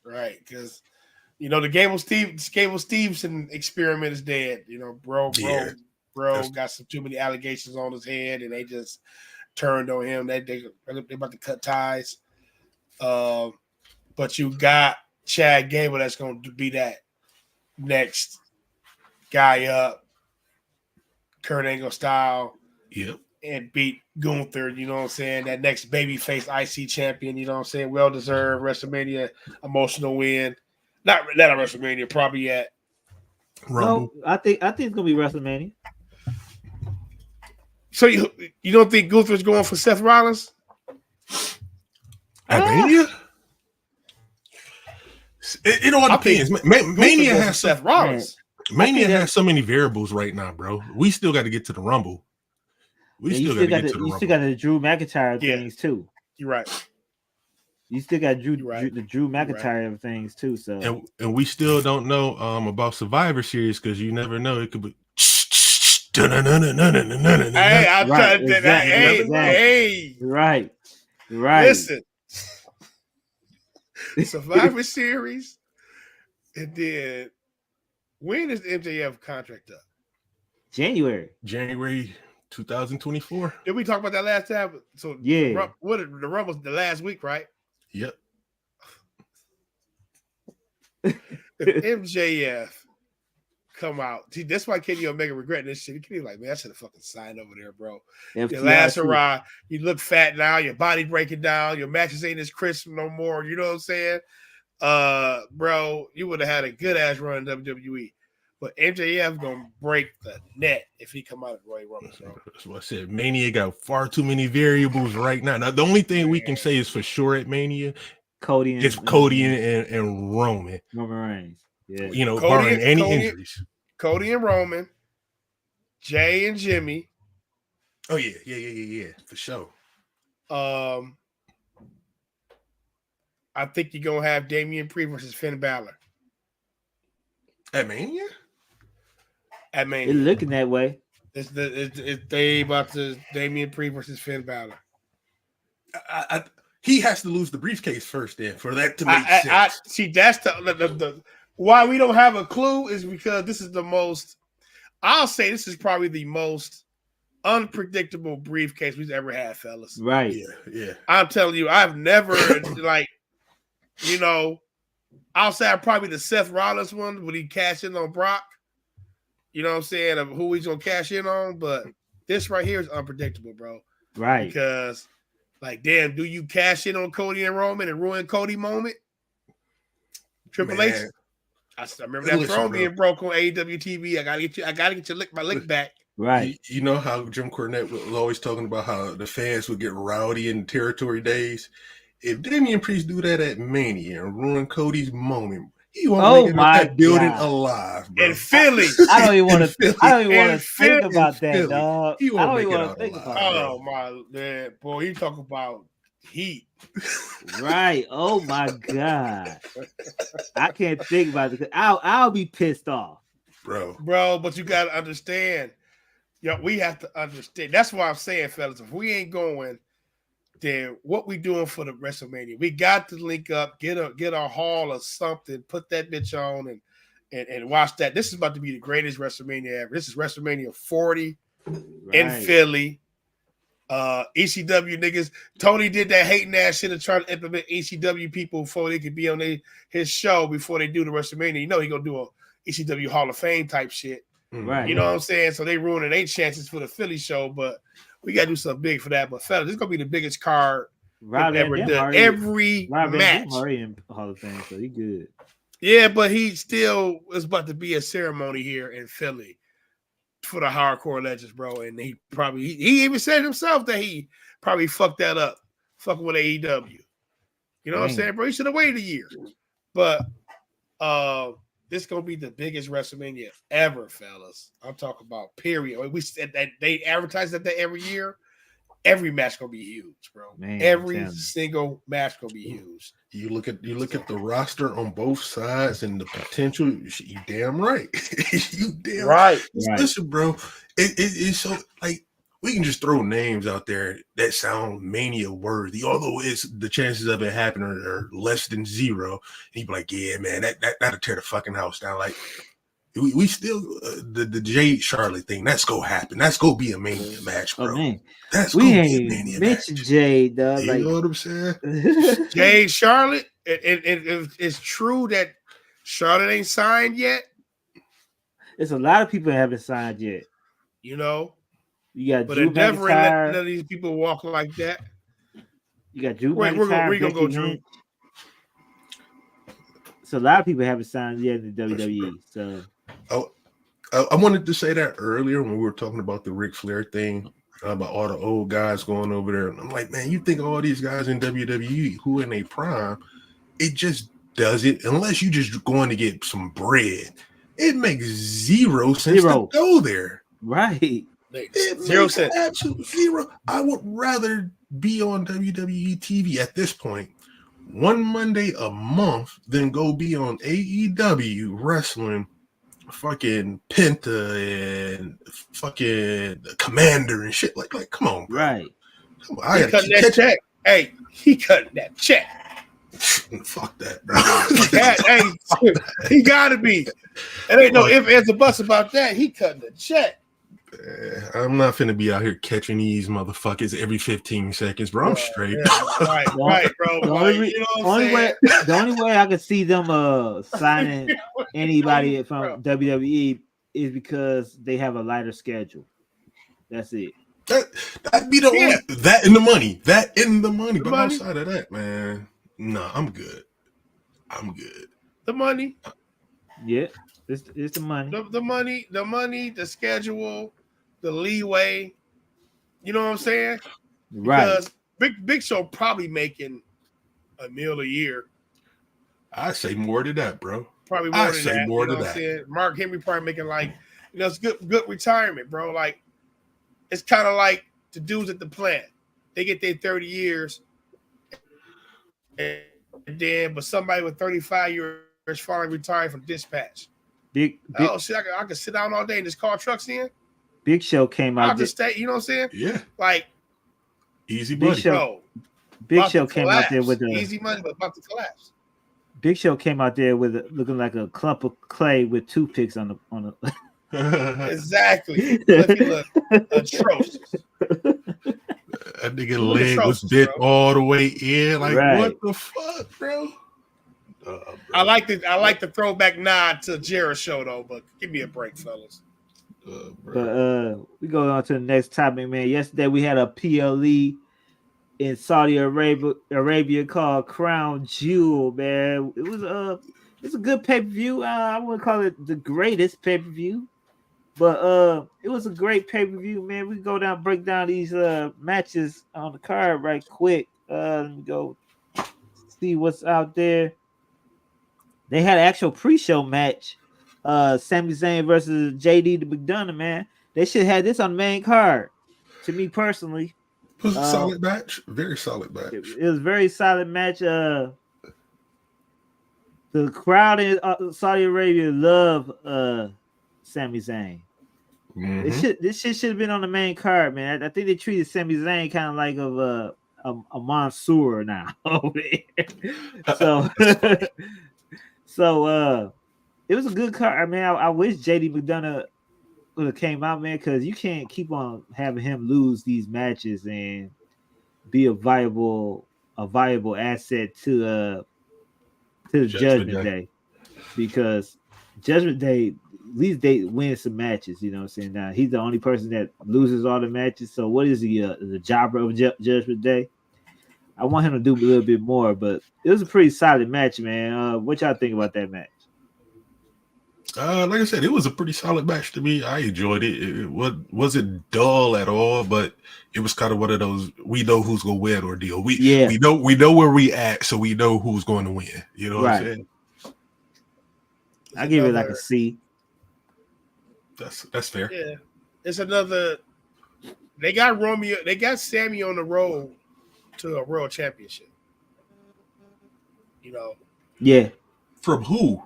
Right. Because the Gable Stevenson experiment is dead. Bro got some too many allegations on his head, and they just turned on him. They about to cut ties. But you got Chad Gable that's going to be that next guy up, Kurt Angle style. Yep. And beat Gunther, you know what I'm saying? That next babyface IC champion, you know what I'm saying? Well deserved WrestleMania emotional win. Not at WrestleMania, probably at Rumble. No, I think it's gonna be WrestleMania. So you don't think Gunther's going for Seth Rollins? At Mania? It all depends. Mania has Seth Rollins. Mania has so many variables right now, bro. We still got to get to the Rumble. You still got the Drew McIntyre things too. You're right. You still got Drew You're McIntyre of things too. So and we still don't know about Survivor Series because you never know. It could be. Hey, I'm right, trying to exactly, hey. Right. Listen, Survivor Series, and then when is MJF contract up? January 2024. Did we talk about that last time? So yeah, the Rumble's the last week, right? Yep. If MJF come out, see, that's why Kenny Omega regretting this shit. Kenny like, man, I should have fucking signed over there, bro. Your last hurrah, you look fat now, your body breaking down, your matches ain't as crisp no more. You know what I'm saying? Bro, you would have had a good ass run in WWE. But MJF gonna break the net if he come out at Royal Rumble. Bro. That's what I said. Mania got far too many variables right now. Now the only thing we can say is for sure at Mania, Cody and Roman. Roman Reigns. Yeah. You know, barring any injuries. Cody and Roman, Jay and Jimmy. Oh yeah, for sure. I think you're gonna have Damian Priest versus Finn Balor. At Mania? At Mania. It's looking that way. It's they about to Damian Priest versus Finn Balor. He has to lose the briefcase first, then, for that to make sense. See, that's the why we don't have a clue is because this is the most. I'll say this is probably the most unpredictable briefcase we've ever had, fellas. Right. Yeah. I'm telling you, I've never like, you know, outside probably the Seth Rollins one when he cashed in on Brock. You know what I'm saying? Of who he's gonna cash in on, but this right here is unpredictable, bro. Right. Because, like, damn, do you cash in on Cody and Roman and ruin Cody moment? Triple H. I remember that throne being broke on AEW TV. I gotta get my lick back. Right. You know how Jim Cornette was always talking about how the fans would get rowdy in territory days. If Damian Priest do that at Mania and ruin Cody's moment, he won't make that building alive, bro. In Philly. I don't even want to think about that, dog. He won't I don't make even it want to think alive. about that. Oh my man, boy, you talk about heat. Right. Oh my God. I can't think about it. I'll be pissed off. Bro, but you gotta understand. Yo, we have to understand. That's why I'm saying, fellas, if we ain't going, then what we doing for the WrestleMania? We got to link up, get a hall or something, put that bitch on and watch that. This is about to be the greatest WrestleMania ever. This is WrestleMania 40 in Philly. ECW niggas. Tony did that hating ass shit of trying to implement ECW people before they could be on his show before they do the WrestleMania. You know he gonna do a ECW Hall of Fame type shit. Right. You know what I'm saying? So they ruining their chances for the Philly show, but we gotta do something big for that. But fellas, this is gonna be the biggest card ever done. Every match. Already in Hall of Fame, so he good. Yeah, but he still is about to be a ceremony here in Philly for the hardcore legends, bro. And he even said himself that he probably fucked that up, fucking with AEW. You know what I'm saying, bro? He should have waited a year. But this is gonna be the biggest WrestleMania ever, fellas. I'm talking about period. We said that they advertise that every year. Every match gonna be huge, bro. Man, every single match gonna be huge. You look at the roster on both sides and the potential. You damn right. You damn right. Listen, bro. It's so like we can just throw names out there that sound Mania worthy, although the chances of it happening are less than zero. And you be like, yeah, man, that'll tear the fucking house down. Like we still the Jade Charlotte thing. That's gonna happen. That's gonna be a Mania match, bro. Oh, man. We ain't mentioned Jade, dog. You know what I'm saying? Jade Charlotte. It's true that Charlotte ain't signed yet. There's a lot of people that haven't signed yet. You know. You got but Drew never let McIntyre. none of these people walk like that. You got Drew McIntyre. We're gonna go Drew. So a lot of people haven't signed yet in the WWE. So I wanted to say that earlier when we were talking about the Ric Flair thing, about all the old guys going over there. And I'm like, man, you think all these guys in WWE who in their prime, it just does it unless you just going to get some bread. It makes zero sense to go there. Right. It makes absolute zero. I would rather be on WWE TV at this point one Monday a month, then go be on AEW wrestling fucking Penta and fucking Commander and shit. Like, come on, bro. Right. Come on, I He gotta cutting that check. Hey, he cutting that check. Fuck that, bro. Hey, he gotta be. It ain't no ifs, ands, or buts about that. He cutting the check. I'm not finna be out here catching these motherfuckers every 15 seconds, bro. I'm straight. Right, bro. The only way I could see them signing anybody from WWE is because they have a lighter schedule. That's it. That'd be the only that in the money. That in the money. But outside of that, man, nah, I'm good. The money. Yeah, it's the money. The money, the schedule, the leeway. You know what I'm saying? Right. Because Big Show probably making $1 million a year. I say more to that, bro. Probably more than that. More to that. Mark Henry probably making it's good retirement, bro. Like, it's kind of like the dudes at the plant. They get their 30 years, and then but somebody with 35 years finally retired from dispatch. Big shit! I could sit down all day and just call trucks in. Big Show came out. I'll just stay. You know what I'm saying? Yeah. Like easy money. Big Show came out there with easy money, but about to collapse. Big Show came out there with looking like a clump of clay with toothpicks on the. Exactly. Look atrocious. That nigga leg was bit all the way in. Like, what the fuck, bro? Bro? I like the throwback nod to Jericho though, but give me a break, fellas. But we go on to the next topic, man. Yesterday we had a PLE in Saudi Arabia called Crown Jewel, man. It's a good pay-per-view. I wouldn't call it the greatest pay-per-view, but it was a great pay-per-view, man. We go down, break down these matches on the card right quick. Let me go see what's out there. They had an actual pre-show match. Sami Zayn versus JD the McDonough, man. They should have this on the main card. To me personally, it was a solid match. Very solid match. It was a very solid match. The crowd in Saudi Arabia love Sami Zayn. Mm-hmm. This shit should have been on the main card, man. I think they treated Sami Zayn kind of like a Mansoor now over there. So it was a good card. I mean, I wish JD McDonough would have came out, man, because you can't keep on having him lose these matches and be a viable asset to the Judgment Day. Because Judgment Day, at least they win some matches. You know what I'm saying? Now he's the only person that loses all the matches. So what is he? The jobber of Judgment Day? I want him to do a little bit more, but it was a pretty solid match, man. What y'all think about that match? Like I said, it was a pretty solid match to me. I enjoyed it. It wasn't dull at all, but it was kind of one of those we know who's gonna win ordeal. We know where we at, so we know who's going to win. You know what I'm saying? I give it like a C. That's fair. Yeah, it's another. They got Sammy on the road to a world championship. You know. Yeah. From who?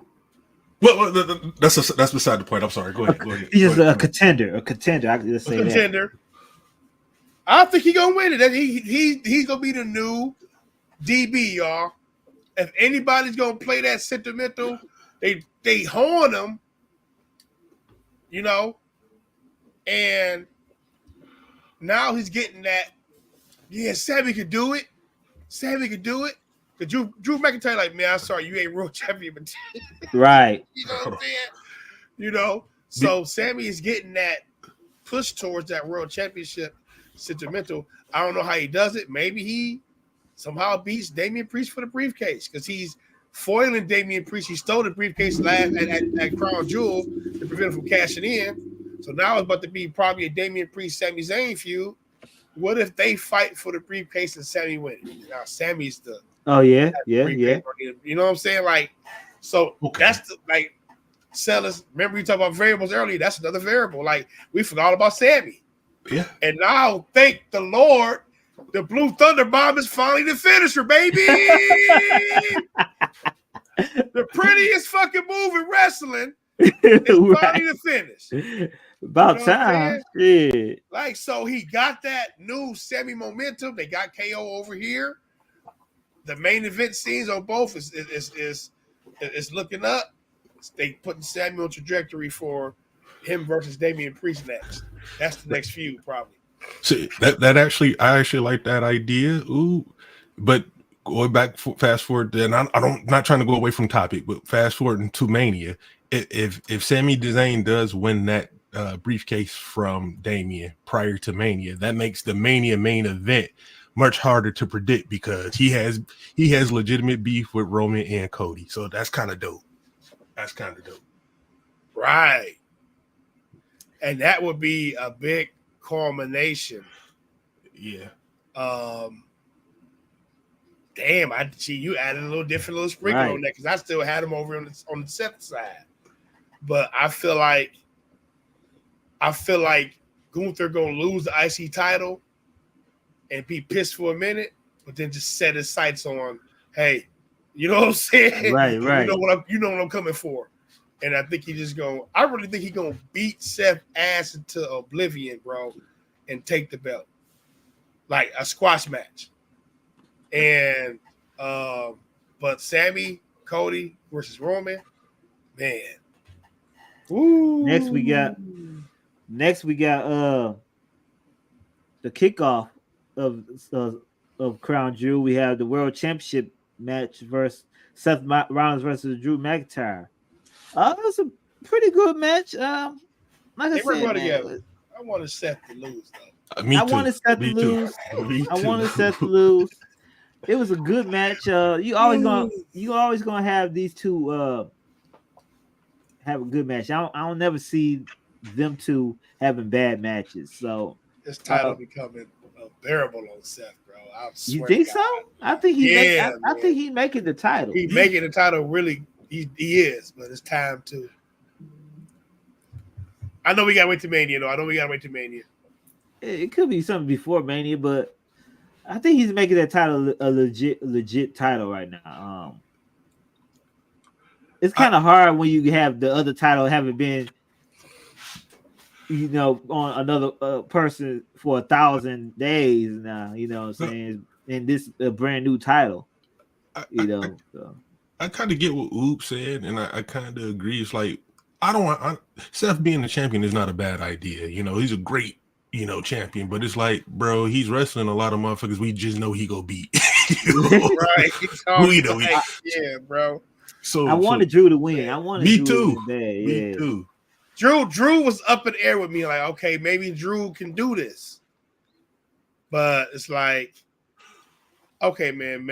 Well, that's beside the point. I'm sorry. Go ahead. He's a contender. I can just say contender. I think he's gonna win it. He's gonna be the new DB, y'all. If anybody's gonna play that sentimental, they horn him, you know. And now he's getting that. Yeah, Sammy could do it. But Drew McIntyre, like, man, I'm sorry, you ain't world champion. Right. You know what I'm saying? You know, so Sammy is getting that push towards that world championship sentimental. I don't know how he does it. Maybe he somehow beats Damian Priest for the briefcase because he's foiling Damian Priest. He stole the briefcase last at Crown Jewel to prevent him from cashing in. So now it's about to be probably a Damian Priest Sami Zayn feud. What if they fight for the briefcase and Sammy wins? Now Sammy's the yeah. You know what I'm saying? Like, so that's sellers. Remember you talked about variables earlier. That's another variable. Like, we forgot about Sammy. Yeah. And now, thank the Lord, The Blue Thunder Bomb is finally the finisher, baby. The prettiest fucking move in wrestling is finally the finish. About You know what I'm time. Yeah. Like, so he got that new semi momentum. They got KO over here. The main event scenes on both is looking up. They putting Sammy on trajectory for him versus Damian Priest next. That's the next feud, probably. See, that actually, I actually like that idea. Ooh, but going back, fast forward, then I don't, not trying to go away from topic, but fast forward to Mania. If Sami Zayn does win that briefcase from Damian prior to Mania, that makes the Mania main event much harder to predict because he has legitimate beef with Roman and Cody. So that's kind of dope. That's kind of dope. Right. And that would be a big culmination. Yeah. Damn, I see you added a little little sprinkle on that because I still had him over on the Seth side. But I feel like Gunther gonna lose the IC title and be pissed for a minute, but then just set his sights on, hey, you know what I'm saying? Right. You know what I'm coming for. And I think I really think he's gonna beat Seth ass into oblivion, bro, and take the belt. Like a squash match. And but Sammy, Cody versus Roman, man. Ooh. Next we got the kickoff of Crown Jewel. We have the World Championship match versus Seth Rollins versus Drew McIntyre. It's a pretty good match. Like I said, together. I wanted Seth to lose though. I wanted Seth to lose. I wanted Seth to lose. It was a good match. You always gonna have these two have a good match. I don't never see them two having bad matches. So this title becoming unbearable on Seth, bro. You think so? I think I think he's making the title. He's making the title really. He is, but it's time to. I know we gotta wait to Mania, though. It could be something before Mania, but I think he's making that title a legit title right now. It's kind of hard when you have the other title haven't been, on another person for 1,000 days now. You know what I'm saying? And this a brand new title. So. I kind of get what Oop said, and I kind of agree. It's like Seth being the champion is not a bad idea. He's a great champion, but it's like, bro, he's wrestling a lot of motherfuckers. We just know he go beat. Right? Yeah, bro. So I wanted Drew to win. I wanted me Drew too. To win. Me too. Drew was up in the air with me, like, okay, maybe Drew can do this, but it's like, okay, man,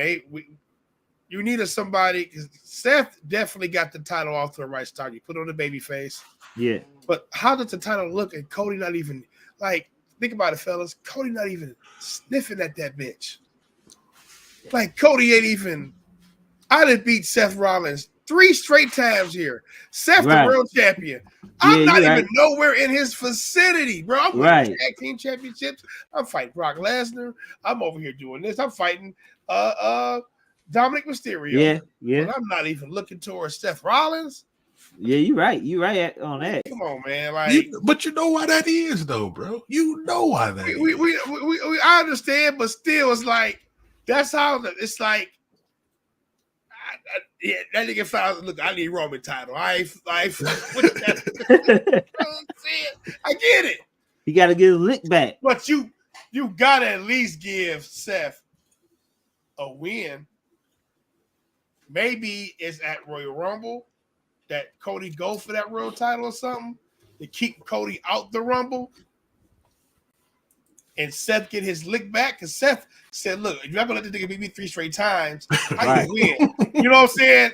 you needed somebody because Seth definitely got the title off to the right start. You put on the baby face. Yeah. But how does the title look? And Cody not even, like, think about it, fellas. Cody not even sniffing at that bitch. Like, Cody ain't even, I done beat Seth Rollins 3 straight times here. Seth, the world champion. I'm not even nowhere in his vicinity, bro. I'm winning tag team championships. I'm fighting Brock Lesnar. I'm over here doing this. I'm fighting Dominic Mysterio. Yeah. But I'm not even looking towards Seth Rollins. Yeah, you're right. You're right on that. Come on, man. Like, but you know why that is, though, bro. You know why that is. We I understand, but still, it's like that's how it's like. That nigga found. Look, I need Roman title. I get it. He got to get his lick back. But you gotta at least give Seth a win. Maybe it's at Royal Rumble that Cody go for that world title or something to keep Cody out the Rumble. And Seth get his lick back because Seth said, look, if you're not gonna let this nigga beat me 3 straight times, I can win. You know what I'm saying?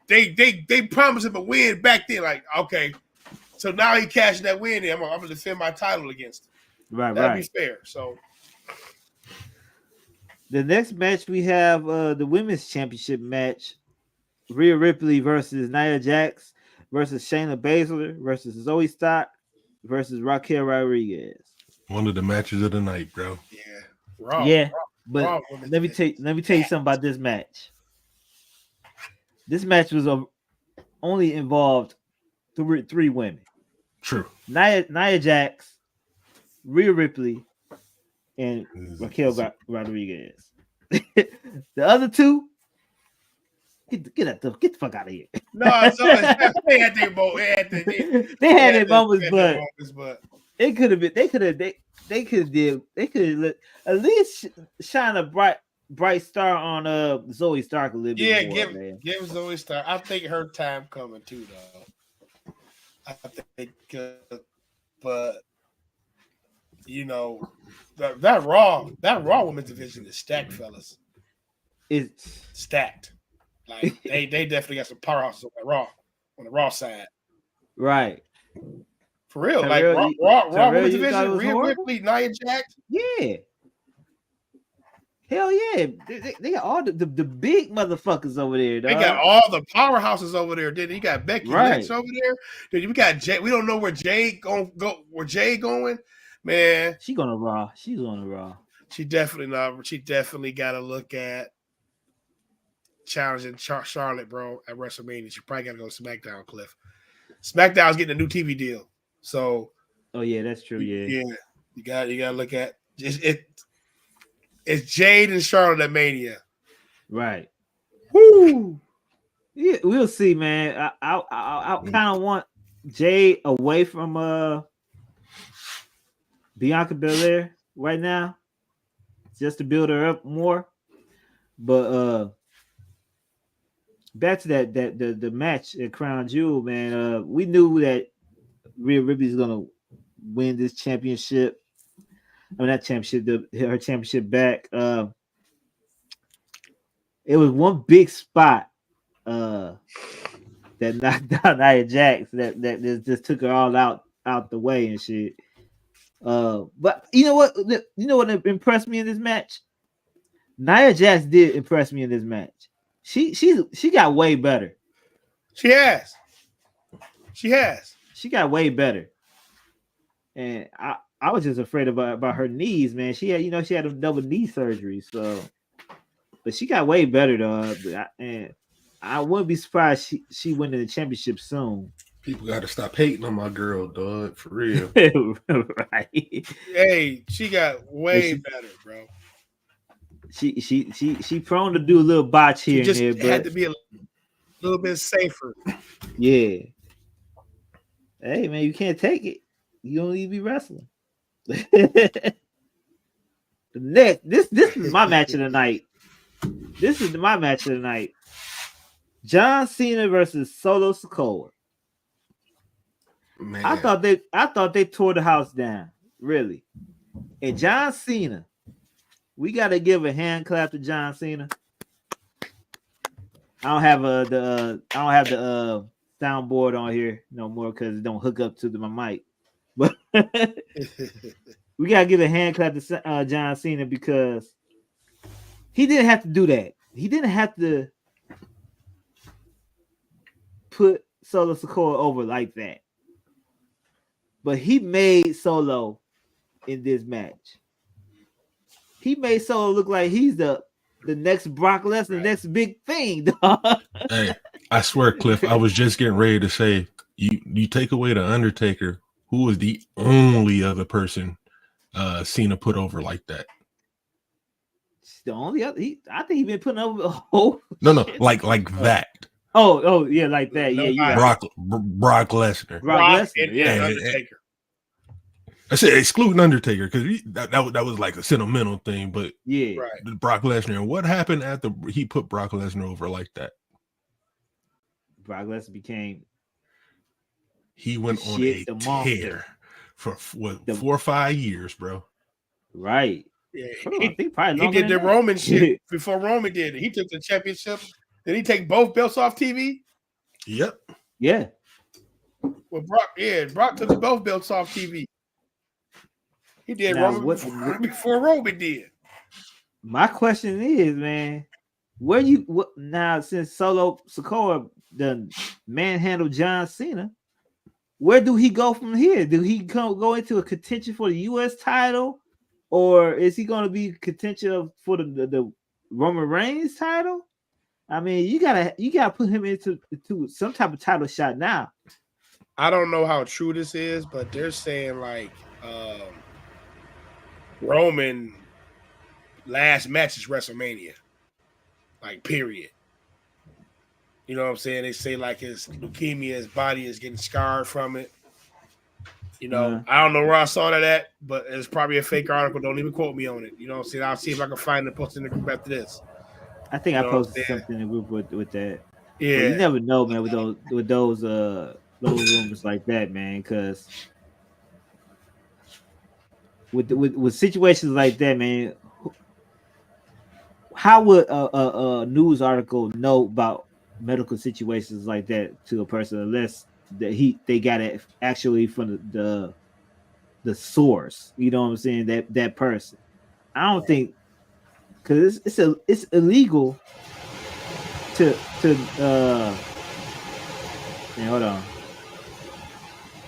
They promised him a win back then. Like, okay. So now he cashing that win in. I'm gonna defend my title against him. That'd be fair. So the next match we have the women's championship match. Rhea Ripley versus Nia Jax versus Shayna Baszler versus Zoe Stark versus Raquel Rodriguez. One of the matches of the night, bro. Yeah. Yeah, but Raw let me tell you something about this match. This match was only involved three women. True. Nia Jax, Rhea Ripley, and Raquel Rodriguez. The other two, get the fuck out of here. No, so they had their moments. They had their moments, but it could have been. They could have at least shine a bright star on Zoe Stark a little bit more. Give Zoe Stark. I think her time coming too, though. I think, but you know, that Raw women's division is stacked, fellas. It's stacked. Like they definitely got some powerhouses on the Raw side. Right. For real. Raw women's division, Rhea Ripley, Nia Jax. Yeah. Hell yeah. They got all the big motherfuckers over there, dog. They got all the powerhouses over there. Then you got Becky Lynch over there. Then we got Jay. We don't know where Jay going. Where Jay going? Man. She's on Raw. She definitely not. She definitely got to look at challenging Charlotte, bro, at WrestleMania. She probably got to go to SmackDown, Cliff. SmackDown's getting a new TV deal. So. Oh yeah, that's true. Yeah. Yeah. You got to look at it. It's Jade and Charlotte at Mania. Right. Woo. Yeah, we'll see, man. I kind of want Jade away from Bianca Belair right now, just to build her up more. But back to the match at Crown Jewel, man. We knew that Rhea Ripley's gonna win this championship. I mean, that championship, her championship back. It was one big spot that knocked out Nia Jax that just took her all out the way and shit. But you know what? You know what impressed me in this match? Nia Jax did impress me in this match. She got way better. She has. She got way better. And I was just afraid about her knees, man. She had a double knee surgery, so but she got way better, dog. And I wouldn't be surprised she went to the championship soon. People got to stop hating on my girl, dog, for real. Right? Hey, she got way better, bro. She prone to do a little botch here and there, but had to be a little bit safer. Yeah. Hey, man, you can't take it. You don't need to be wrestling. The next, this is my match of the night. This is my match of the night. John Cena versus Solo Sikoa. Man. I thought they tore the house down, really. And John Cena, we gotta give a hand clap to John Cena. I don't have the soundboard on here no more because it don't hook up to my mic. But we gotta give a hand clap to John Cena because he didn't have to do that. He didn't have to put Solo Sikoa over like that. But he made Solo in this match. He made Solo look like he's the next Brock Lesnar, the next big thing, dog. Hey, I swear, Cliff, I was just getting ready to say, you take away the Undertaker, who was the only other person Cena put over like that. The only other, I think he's been putting over a whole. No, like that. Oh, yeah, like that. Yeah, you Brock Lesnar. Brock Lesnar, yeah. Undertaker. I said excluding Undertaker because that was like a sentimental thing, but yeah, right. Brock Lesnar. And what happened after he put Brock Lesnar over like that? Brock Lesnar became. He went on a tear for 4 or 5 years, bro. Right. Yeah, I think probably he did the Roman shit before Roman did it. He took the championship. Did he take both belts off TV? Yep. Yeah. Well, Brock took both belts off TV. He did now, Roman before Roman did. My question is, man, now since Solo Sikoa done manhandled John Cena, where do he go from here? Do he go into a contention for the U.S. title, or is he going to be contention for the Roman Reigns title? I mean, you gotta put him into some type of title shot now. I don't know how true this is, but they're saying like Roman last match is WrestleMania, like period. You know what I'm saying? They say like his leukemia, his body is getting scarred from it. You know, I don't know where I saw that at, but it's probably a fake article. Don't even quote me on it. You know what I'm saying? I'll see if I can find it, post in the group after this. I think I posted something in the group with that. Yeah, but you never know, man, with those rumors like that, man, because with situations like that, man, how would a news article know about medical situations like that to a person unless they got it actually from the source? You know what I'm saying? That person. I don't think, because it's illegal to man, hold on.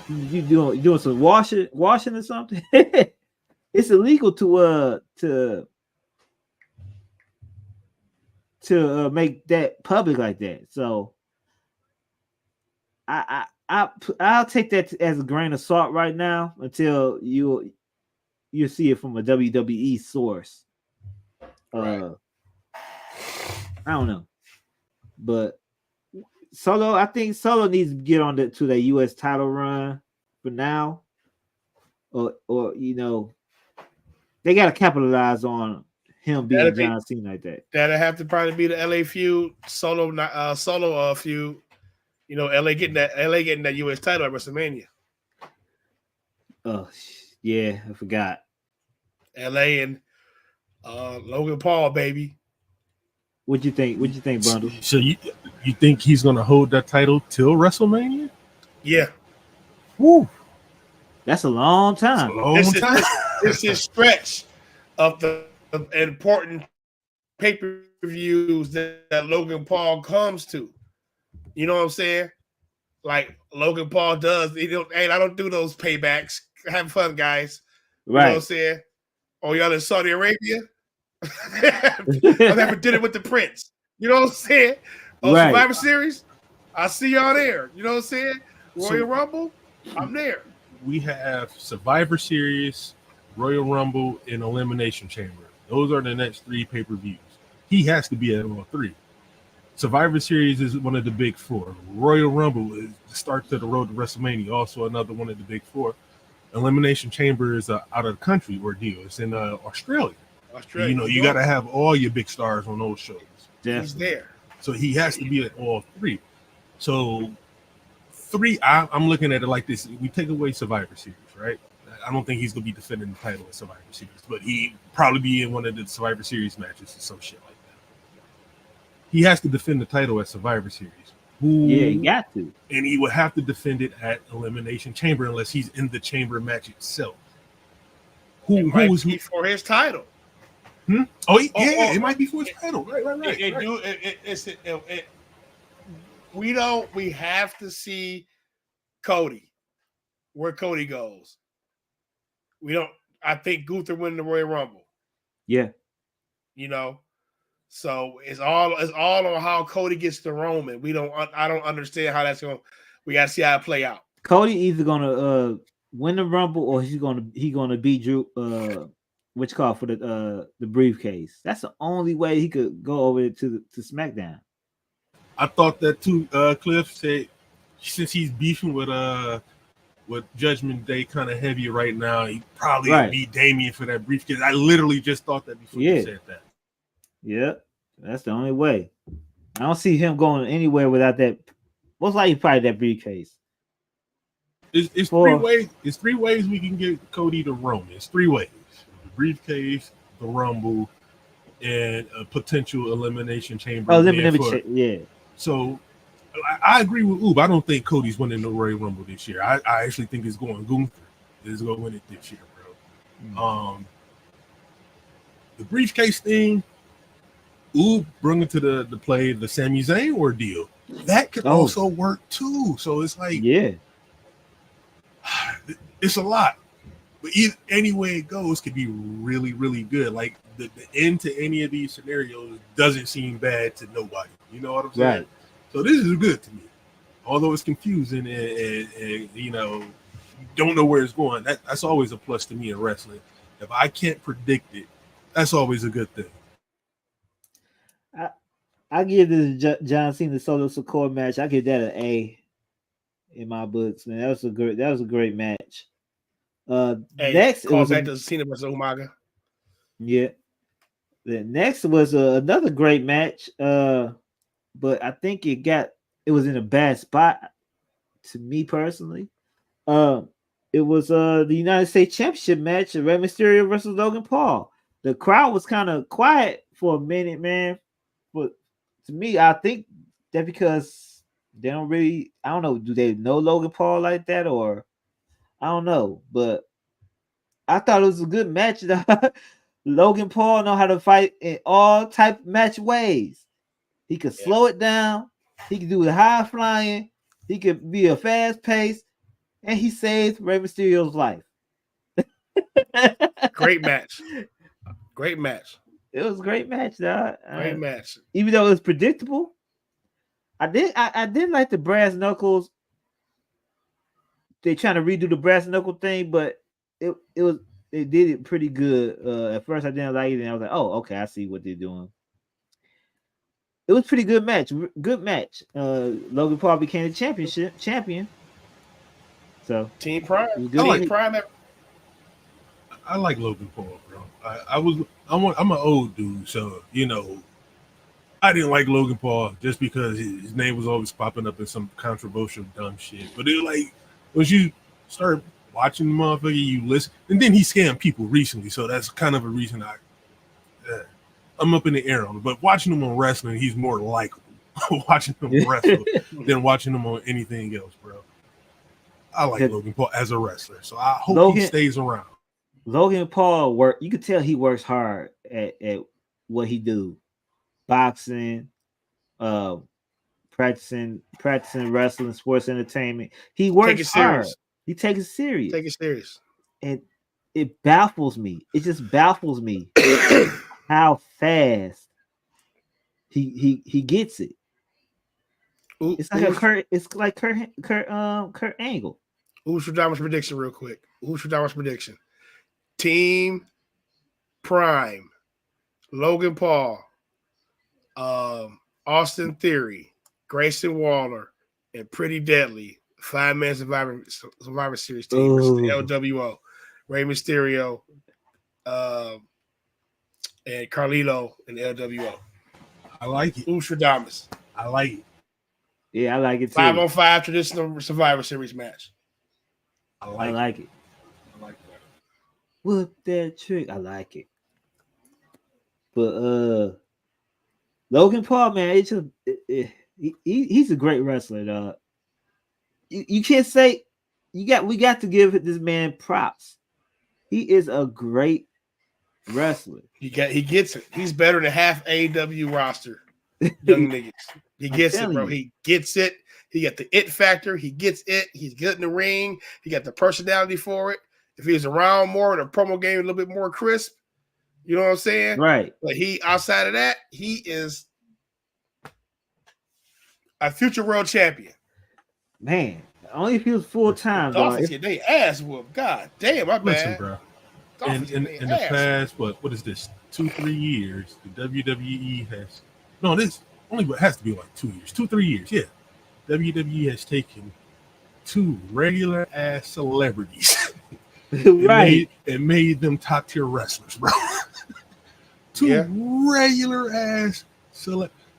You doing some washing or something? It's illegal to make that public like that. So I'll take that as a grain of salt right now until you see it from a WWE source. right. I don't know, but Solo, I think Solo needs to get on to the U.S. title run for now, or you know, they got to capitalize on him being John Cena like that. That'll have to probably be the LA feud, Solo feud. You know, LA getting that U.S. title at WrestleMania. Oh yeah, I forgot. LA and Logan Paul, baby. What you think, Bundle? So you think he's gonna hold that title till WrestleMania? Yeah. Woo. That's a long time. This is stretch of the important pay-per-views that Logan Paul comes to. You know what I'm saying? Like Logan Paul does. I don't do those paybacks. Have fun, guys. You know what I'm saying? Oh, y'all in Saudi Arabia? I'm having dinner with the prince. You know what I'm saying? Survivor Series, I see y'all there. You know what I'm saying? Royal Rumble, I'm there. We have Survivor Series, Royal Rumble, and Elimination Chamber. Those are the next 3 pay-per-views. He has to be at all 3. Survivor Series is one of the big 4. Royal Rumble is the start to the road to WrestleMania, also another one of the big 4. Elimination Chamber is out of the country ordeal. It's in Australia. You know, you got to have all your big stars on those shows. He's there. So he has to be at all 3. So 3, I'm looking at it like this. We take away Survivor Series, right? I don't think he's going to be defending the title at Survivor Series, but he probably be in one of the Survivor Series matches or some shit like that. He has to defend the title at Survivor Series. He got to. And he would have to defend it at Elimination Chamber unless he's in the chamber match itself. Who is he for his title? It might be for his title. Right. We have to see Cody, where Cody goes. We don't. I think Gunther winning the Royal Rumble. Yeah. You know, so it's all on how Cody gets to Roman. I don't understand how that's going. We got to see how it play out. Cody either gonna win the Rumble or he gonna beat Drew. Which call for the briefcase. That's the only way he could go over to SmackDown. I thought that too. Cliff said since he's beefing with Judgment Day kind of heavy right now, he probably would beat Damian for that briefcase. I literally just thought that before you said that. Yeah, that's the only way. I don't see him going anywhere without that. Most likely, probably that briefcase. It's 3 ways. It's 3 ways we can get Cody to Roman. It's 3 ways. Briefcase, the Rumble, and a potential Elimination Chamber. So I agree with Oob. I don't think Cody's winning the Royal Rumble this year. I actually think it's going Gunther is going to win it this year, bro. The briefcase thing, Oob bring it to the play the Sami Zayn ordeal. That could also work too. So it's like, it's a lot. But any way it goes could be really, really good. Like the end to any of these scenarios doesn't seem bad to nobody. You know what I'm saying? Right. So this is good to me. Although it's confusing and you know, don't know where it's going. That's always a plus to me in wrestling. If I can't predict it, that's always a good thing. I give this John Cena Solo Sikoa match. I give that an A in my books, man. That was a great match. Hey, next it call was back to Cena versus Umaga. yeah. The next was another great match. But I think it was in a bad spot to me personally. It was the United States Championship match, Rey Mysterio versus Logan Paul. The crowd was kind of quiet for a minute, man. But to me, I think that because they don't really, I don't know, do they know Logan Paul like that, or I don't know. But I thought it was a good match. Logan Paul know how to fight in all type match ways. He could slow it down. He could do the high flying. He could be a fast pace, and he saved Rey Mysterio's life. Great match. Great match. It was a great match, dog. Great match. Even though it was predictable, I did like the brass knuckles. They trying to redo the brass knuckle thing, but they did it pretty good. At first, I didn't like it, and I was like, "Oh, okay, I see what they're doing." It was a pretty good match. Good match. Logan Paul became the champion. So Team Prime. Team Prime. I like Logan Paul, bro. I'm an old dude, so you know, I didn't like Logan Paul just because his name was always popping up in some controversial dumb shit. But it like once you start watching the motherfucker, you listen, and then he scammed people recently, so that's kind of a reason I'm up in the air on him. But watching him on wrestling, he's more likable. Watching him wrestle than watching him on anything else, bro. I like Logan Paul as a wrestler, so I hope he stays around. Logan Paul you could tell he works hard at what he do. Boxing, practicing wrestling, sports entertainment. He works hard. He takes it serious. Take it serious. And it baffles me. It just baffles me how fast he gets it. It's like Kurt Angle. Who's your Diamond's prediction real quick? Who's your Diamond's prediction? Team Prime, Logan Paul, Austin Theory, Grayson Waller, and Pretty Deadly. 5-man Survivor Series team versus the LWO. Rey Mysterio, and Carlito in the LWO. I like it. Ustradamus. I like it. Yeah, I like it too. 5-on-5 traditional Survivor Series match. I like it. I like that. Whoop that trick. I like it. But Logan Paul, man, it's just he's a great wrestler, dog. You can't say we got to give this man props. He is a great wrestler. He gets it. He's better than half AEW roster. Young niggas. He gets it, bro. He gets it. He got the it factor. He gets it. He's good in the ring. He got the personality for it. If he was around more, the promo game a little bit more crisp. You know what I'm saying? Right. But outside of that, he is a future world champion. Man, only if he was full time. Dolphins get their ass whooped. God damn, my bad. Listen, bro. In the past, what is this? 2-3 years, the WWE has it has to be like 2 years, 2-3 years. Yeah, WWE has taken 2 regular ass celebrities, right, and made them top tier wrestlers, bro. 2 regular ass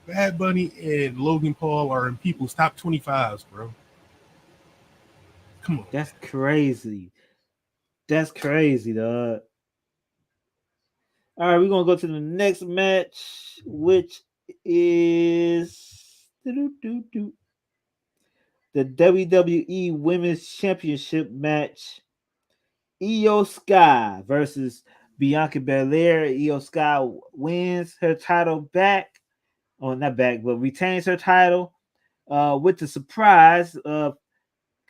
Bad Bunny and Logan Paul are in people's top 25s, bro. Come on, that's crazy. That's crazy, dog. All right, we're gonna go to the next match, which is the WWE Women's Championship match. Io Sky versus Bianca Belair. Io Sky wins her title back. Oh, not back, but retains her title with the surprise of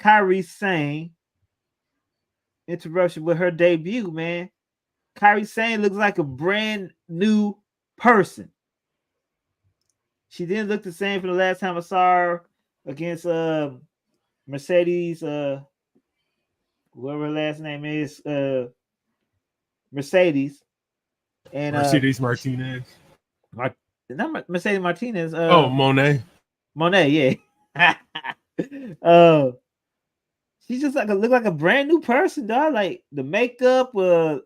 Kairi Sane interruption with her debut, man. Kairi Sane looks like a brand new person. She didn't look the same from the last time I saw her against Mercedes, whoever her last name is, Mercedes. And Mercedes Martinez. Not Mercedes Martinez. Monet. Monet, yeah. She's just look like a brand new person, dog. Like the makeup, the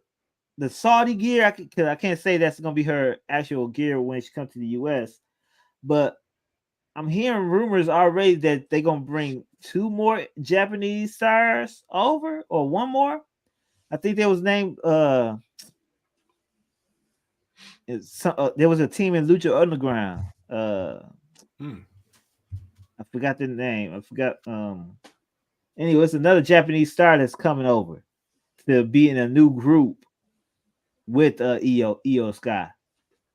Saudi gear. I can't say that's gonna be her actual gear when she comes to the US, but I'm hearing rumors already that they're gonna bring 2 more Japanese stars over, or 1 more. I think there was named there was a team in Lucha Underground. I forgot the name. I forgot. Anyway, it's another Japanese star that's coming over to be in a new group with Io Sky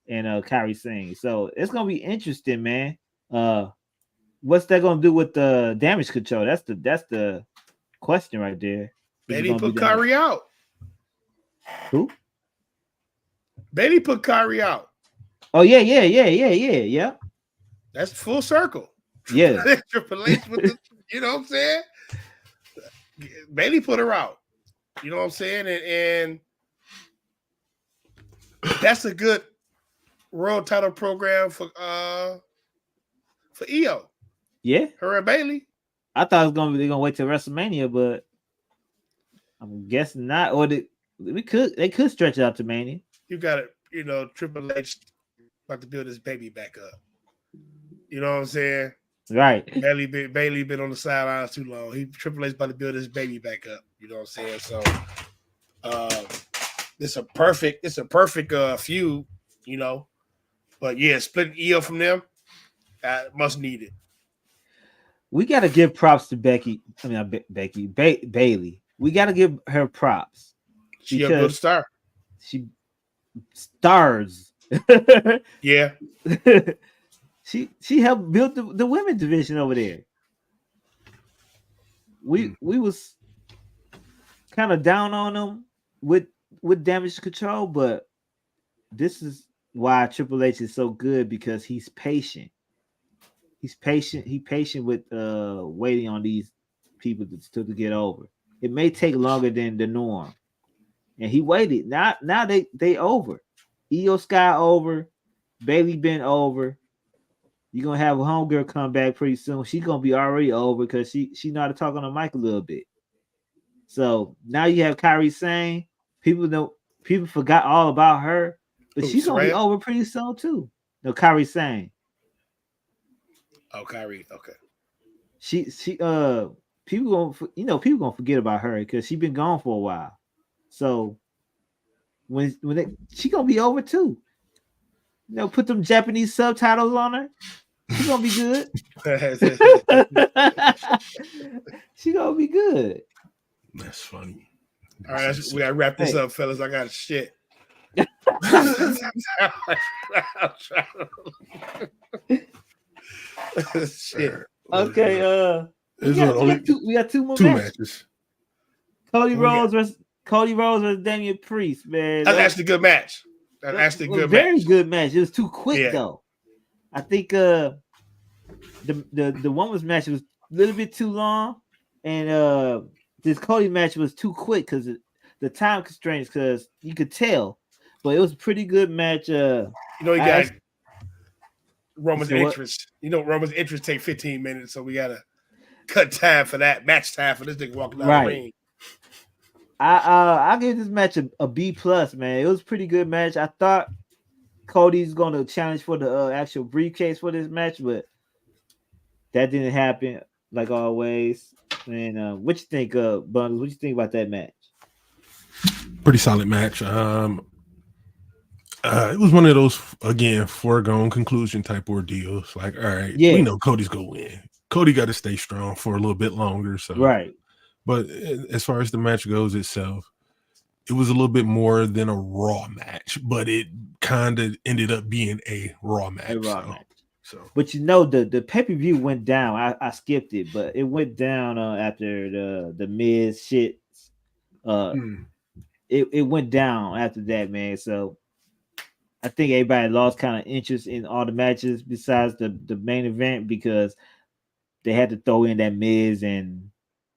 and Kairi Sane. So it's gonna be interesting, man. What's that gonna do with the damage control? That's the question right there. Bailey put Kairi out. Who? Bailey put Kairi out. Oh yeah. That's full circle. Yeah. Triple H with the, you know what I'm saying? Bailey put her out. You know what I'm saying? And that's a good world title program for Io. Yeah. Her and Bailey. I thought they're gonna wait till WrestleMania, but I'm guessing not. Or they could stretch it out to Mania. You got it, Triple H about to build his baby back up. You know what I'm saying? Right. Bailey been on the sidelines too long. Triple H about to build his baby back up. You know what I'm saying? So it's a perfect feud, But yeah, splitting Io from them, must need it. We gotta give props to Bailey. We gotta give her props. She a good star. She stars. Yeah. She helped build the women's division over there. We was kind of down on them with damage control, but this is why Triple H is so good, because he's patient. He's patient. He's patient with waiting on these people to get over. It may take longer than the norm, and he waited. Now they over. Io Sky over. Bailey been over. You're gonna have a homegirl come back pretty soon. She's gonna be already over because she know how to talk on the mic a little bit. So now you have Kairi Sane. People forgot all about her, but she's gonna be over pretty soon too. No, Kairi Sane. Oh, Kairi. Okay. She people gonna forget about her because she's been gone for a while. So she gonna be over too. Put them Japanese subtitles on her. She's gonna be good. She gonna be good. That's funny. All right, we gotta wrap this up, fellas. I got shit. Shit. Okay. We got two more matches. Cody Rhodes versus Damian Priest, man. That's actually a good match. That's actually a good very match. Good match. It was too quick though. I think the women's match was a little bit too long, and this Cody match was too quick because the time constraints. Because you could tell, but it was a pretty good match. You got Roman's entrance. Roman's entrance take 15 minutes, so we gotta cut time for that match time for this nigga walking down the ring. I give this match a B+, man. It was a pretty good match. I thought Cody's gonna challenge for the actual briefcase for this match, but that didn't happen, like always. And what you think, Bundles? What you think about that match? Pretty solid match. It was one of those, again, foregone conclusion type ordeals. Like, all right, we know Cody's gonna win. Cody got to stay strong for a little bit longer. So right. But as far as the match goes itself, it was a little bit more than a Raw match, but it kind of ended up being a Raw match. So, but the pay-per-view went down. I skipped it, but it went down after the Miz shit It went down after that, man. So I think everybody lost kind of interest in all the matches besides the main event because they had to throw in that Miz and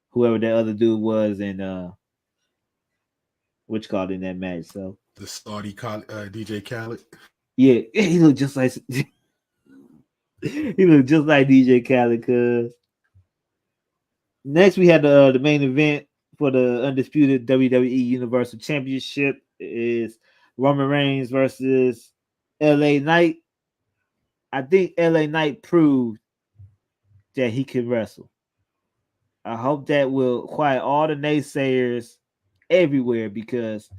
whoever that other dude was and which called in that match. So the Saudi DJ Khaled. Yeah, he looked just like DJ Khaled. Cause next we had the main event for the undisputed WWE Universal Championship is Roman Reigns versus LA Knight. I think LA Knight proved that he can wrestle. I hope that will quiet all the naysayers everywhere because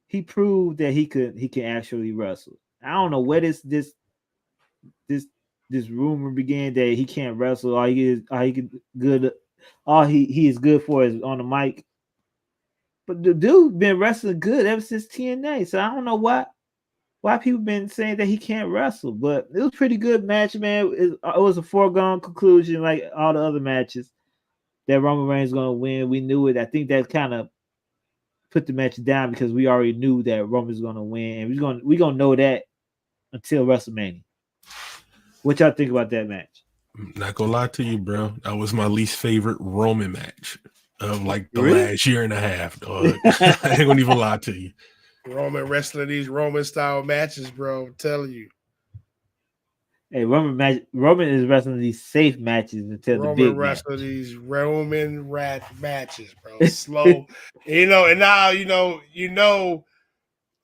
he proved that he can actually wrestle. I don't know where this rumor began that he can't wrestle. All he is good for is on the mic. But the dude been wrestling good ever since TNA. So I don't know why people been saying that he can't wrestle. But it was a pretty good match, man. It was a foregone conclusion, like all the other matches, that Roman Reigns gonna win. We knew it. I think that kind of put the match down because we already knew that Roman's gonna win, and we're gonna know that until WrestleMania. What y'all think about that match? Not gonna lie to you, bro. That was my least favorite Roman match of like the Really? last year and a half, dog. I ain't gonna even lie to you. Roman wrestling these Roman style matches, bro. I'm telling you. Hey, Roman is wrestling these safe matches until the big wrestling match. These Roman rat matches, bro. Slow, and now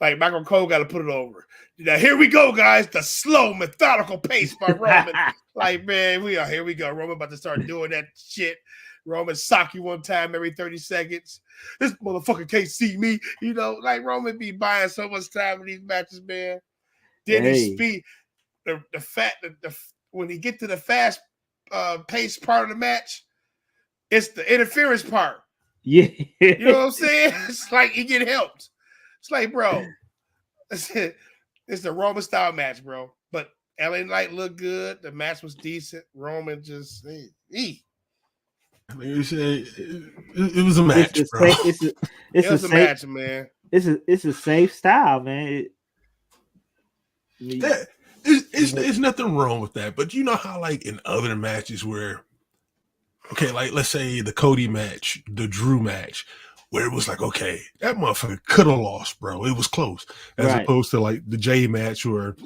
like Michael Cole got to put it over. Now here we go, guys. The slow, methodical pace by Roman. Like, man, here we go. Roman about to start doing that shit. Roman sock you one time every 30 seconds. This motherfucker can't see me. Like Roman be buying so much time in these matches, man. Then he speed the fact that when he get to the fast pace part of the match, it's the interference part. Yeah. You know what I'm saying? It's like he get helped. It's like, bro, it's the Roman style match, bro. But LA Knight looked good. The match was decent. Roman just I mean, it was a match, bro. It was a match, man. It's a safe style, man. There's nothing wrong with that. But you know how, like, in other matches where, okay, like, let's say the Cody match, the Drew match, where it was like, okay, that motherfucker could have lost, bro. It was close. As opposed to, like, the Jay match or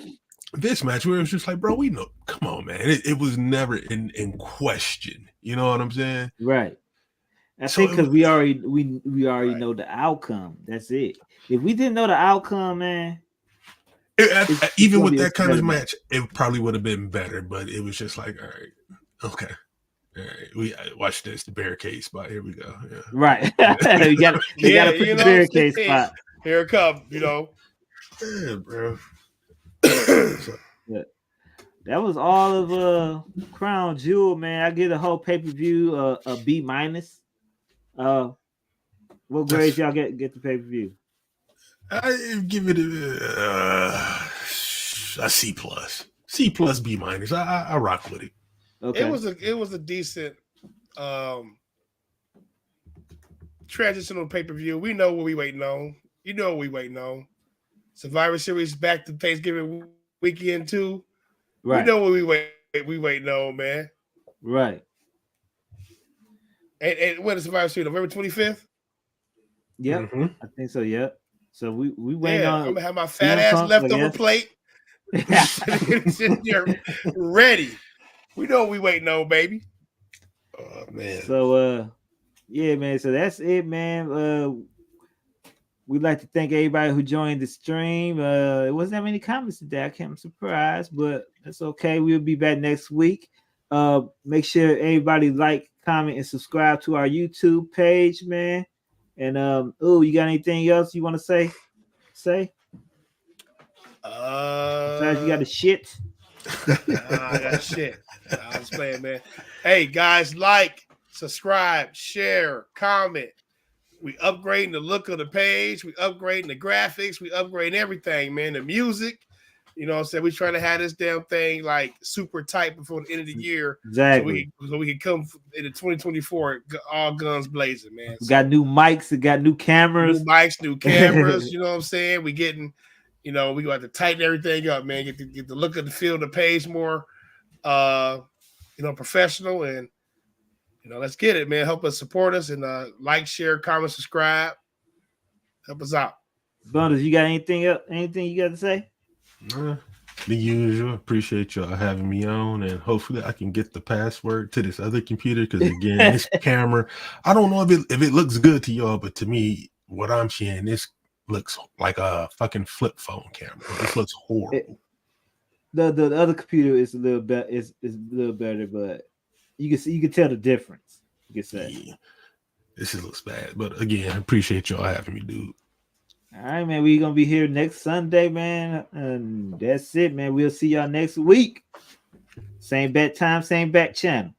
this match where it was just like, bro, we know. Come on, man. It was never in question. You know what I'm saying? Right. I think because we already know the outcome. That's it. If we didn't know the outcome, man. Even with that kind of match, it probably would have been better, but it was just like, all right, okay. All right, we watch this, the barricade spot. Here we go. Yeah. Right. you gotta put the barricade spot. Here it comes, Yeah, bro. Yeah. That was all of Crown Jewel, man. I get a whole pay-per-view a B-. What grades y'all get the pay-per-view? I give it a C+. C+, B-. I rock with it. Okay. It was a decent transitional pay-per-view. We know what we waiting on. You know what we waiting on. Survivor Series back to Thanksgiving weekend too. Right. We know what we waiting on, man. Right. And when is Survivor Series? November 25th? Yep. Mm-hmm. I think so, yep. So we waiting on. I'm gonna have my fat ass leftover plate. Ready. We know what we waiting on, baby. Oh man. So yeah, man. So that's it, man. We'd like to thank everybody who joined the stream. It wasn't that many comments today. I'm surprised, but that's okay. We'll be back next week. Make sure everybody like, comment, and subscribe to our YouTube page, man. And you got anything else you want to say? Besides, you got the shit. I got shit. I was playing, man. Hey guys, like, subscribe, share, comment. We upgrading the look of the page. We upgrading the graphics. We upgrading everything, man. The music. You know what I'm saying? We trying to have this damn thing like super tight before the end of the year. Exactly. So we can come into 2024 all guns blazing, man. We got new mics, we got new cameras. New mics, new cameras, you know what I'm saying? We getting, we got to tighten everything up, man. Get the look of the field, the page more professional, and let's get it, man. Help us support us and like, share, comment, subscribe. Help us out. Bundles, you got anything else? Anything you got to say? The usual. Appreciate y'all having me on, and hopefully I can get the password to this other computer, because again, this camera, I don't know if it looks good to y'all, but to me, what I'm seeing, this looks like a fucking flip phone camera. This looks horrible. The other computer is a little better. Is a little better, but you can tell the difference. You can say, yeah, this looks bad, but again, appreciate y'all having me, dude. All right, man. We're gonna be here next Sunday, man. And that's it, man. We'll see y'all next week. Same bat time, same bat channel.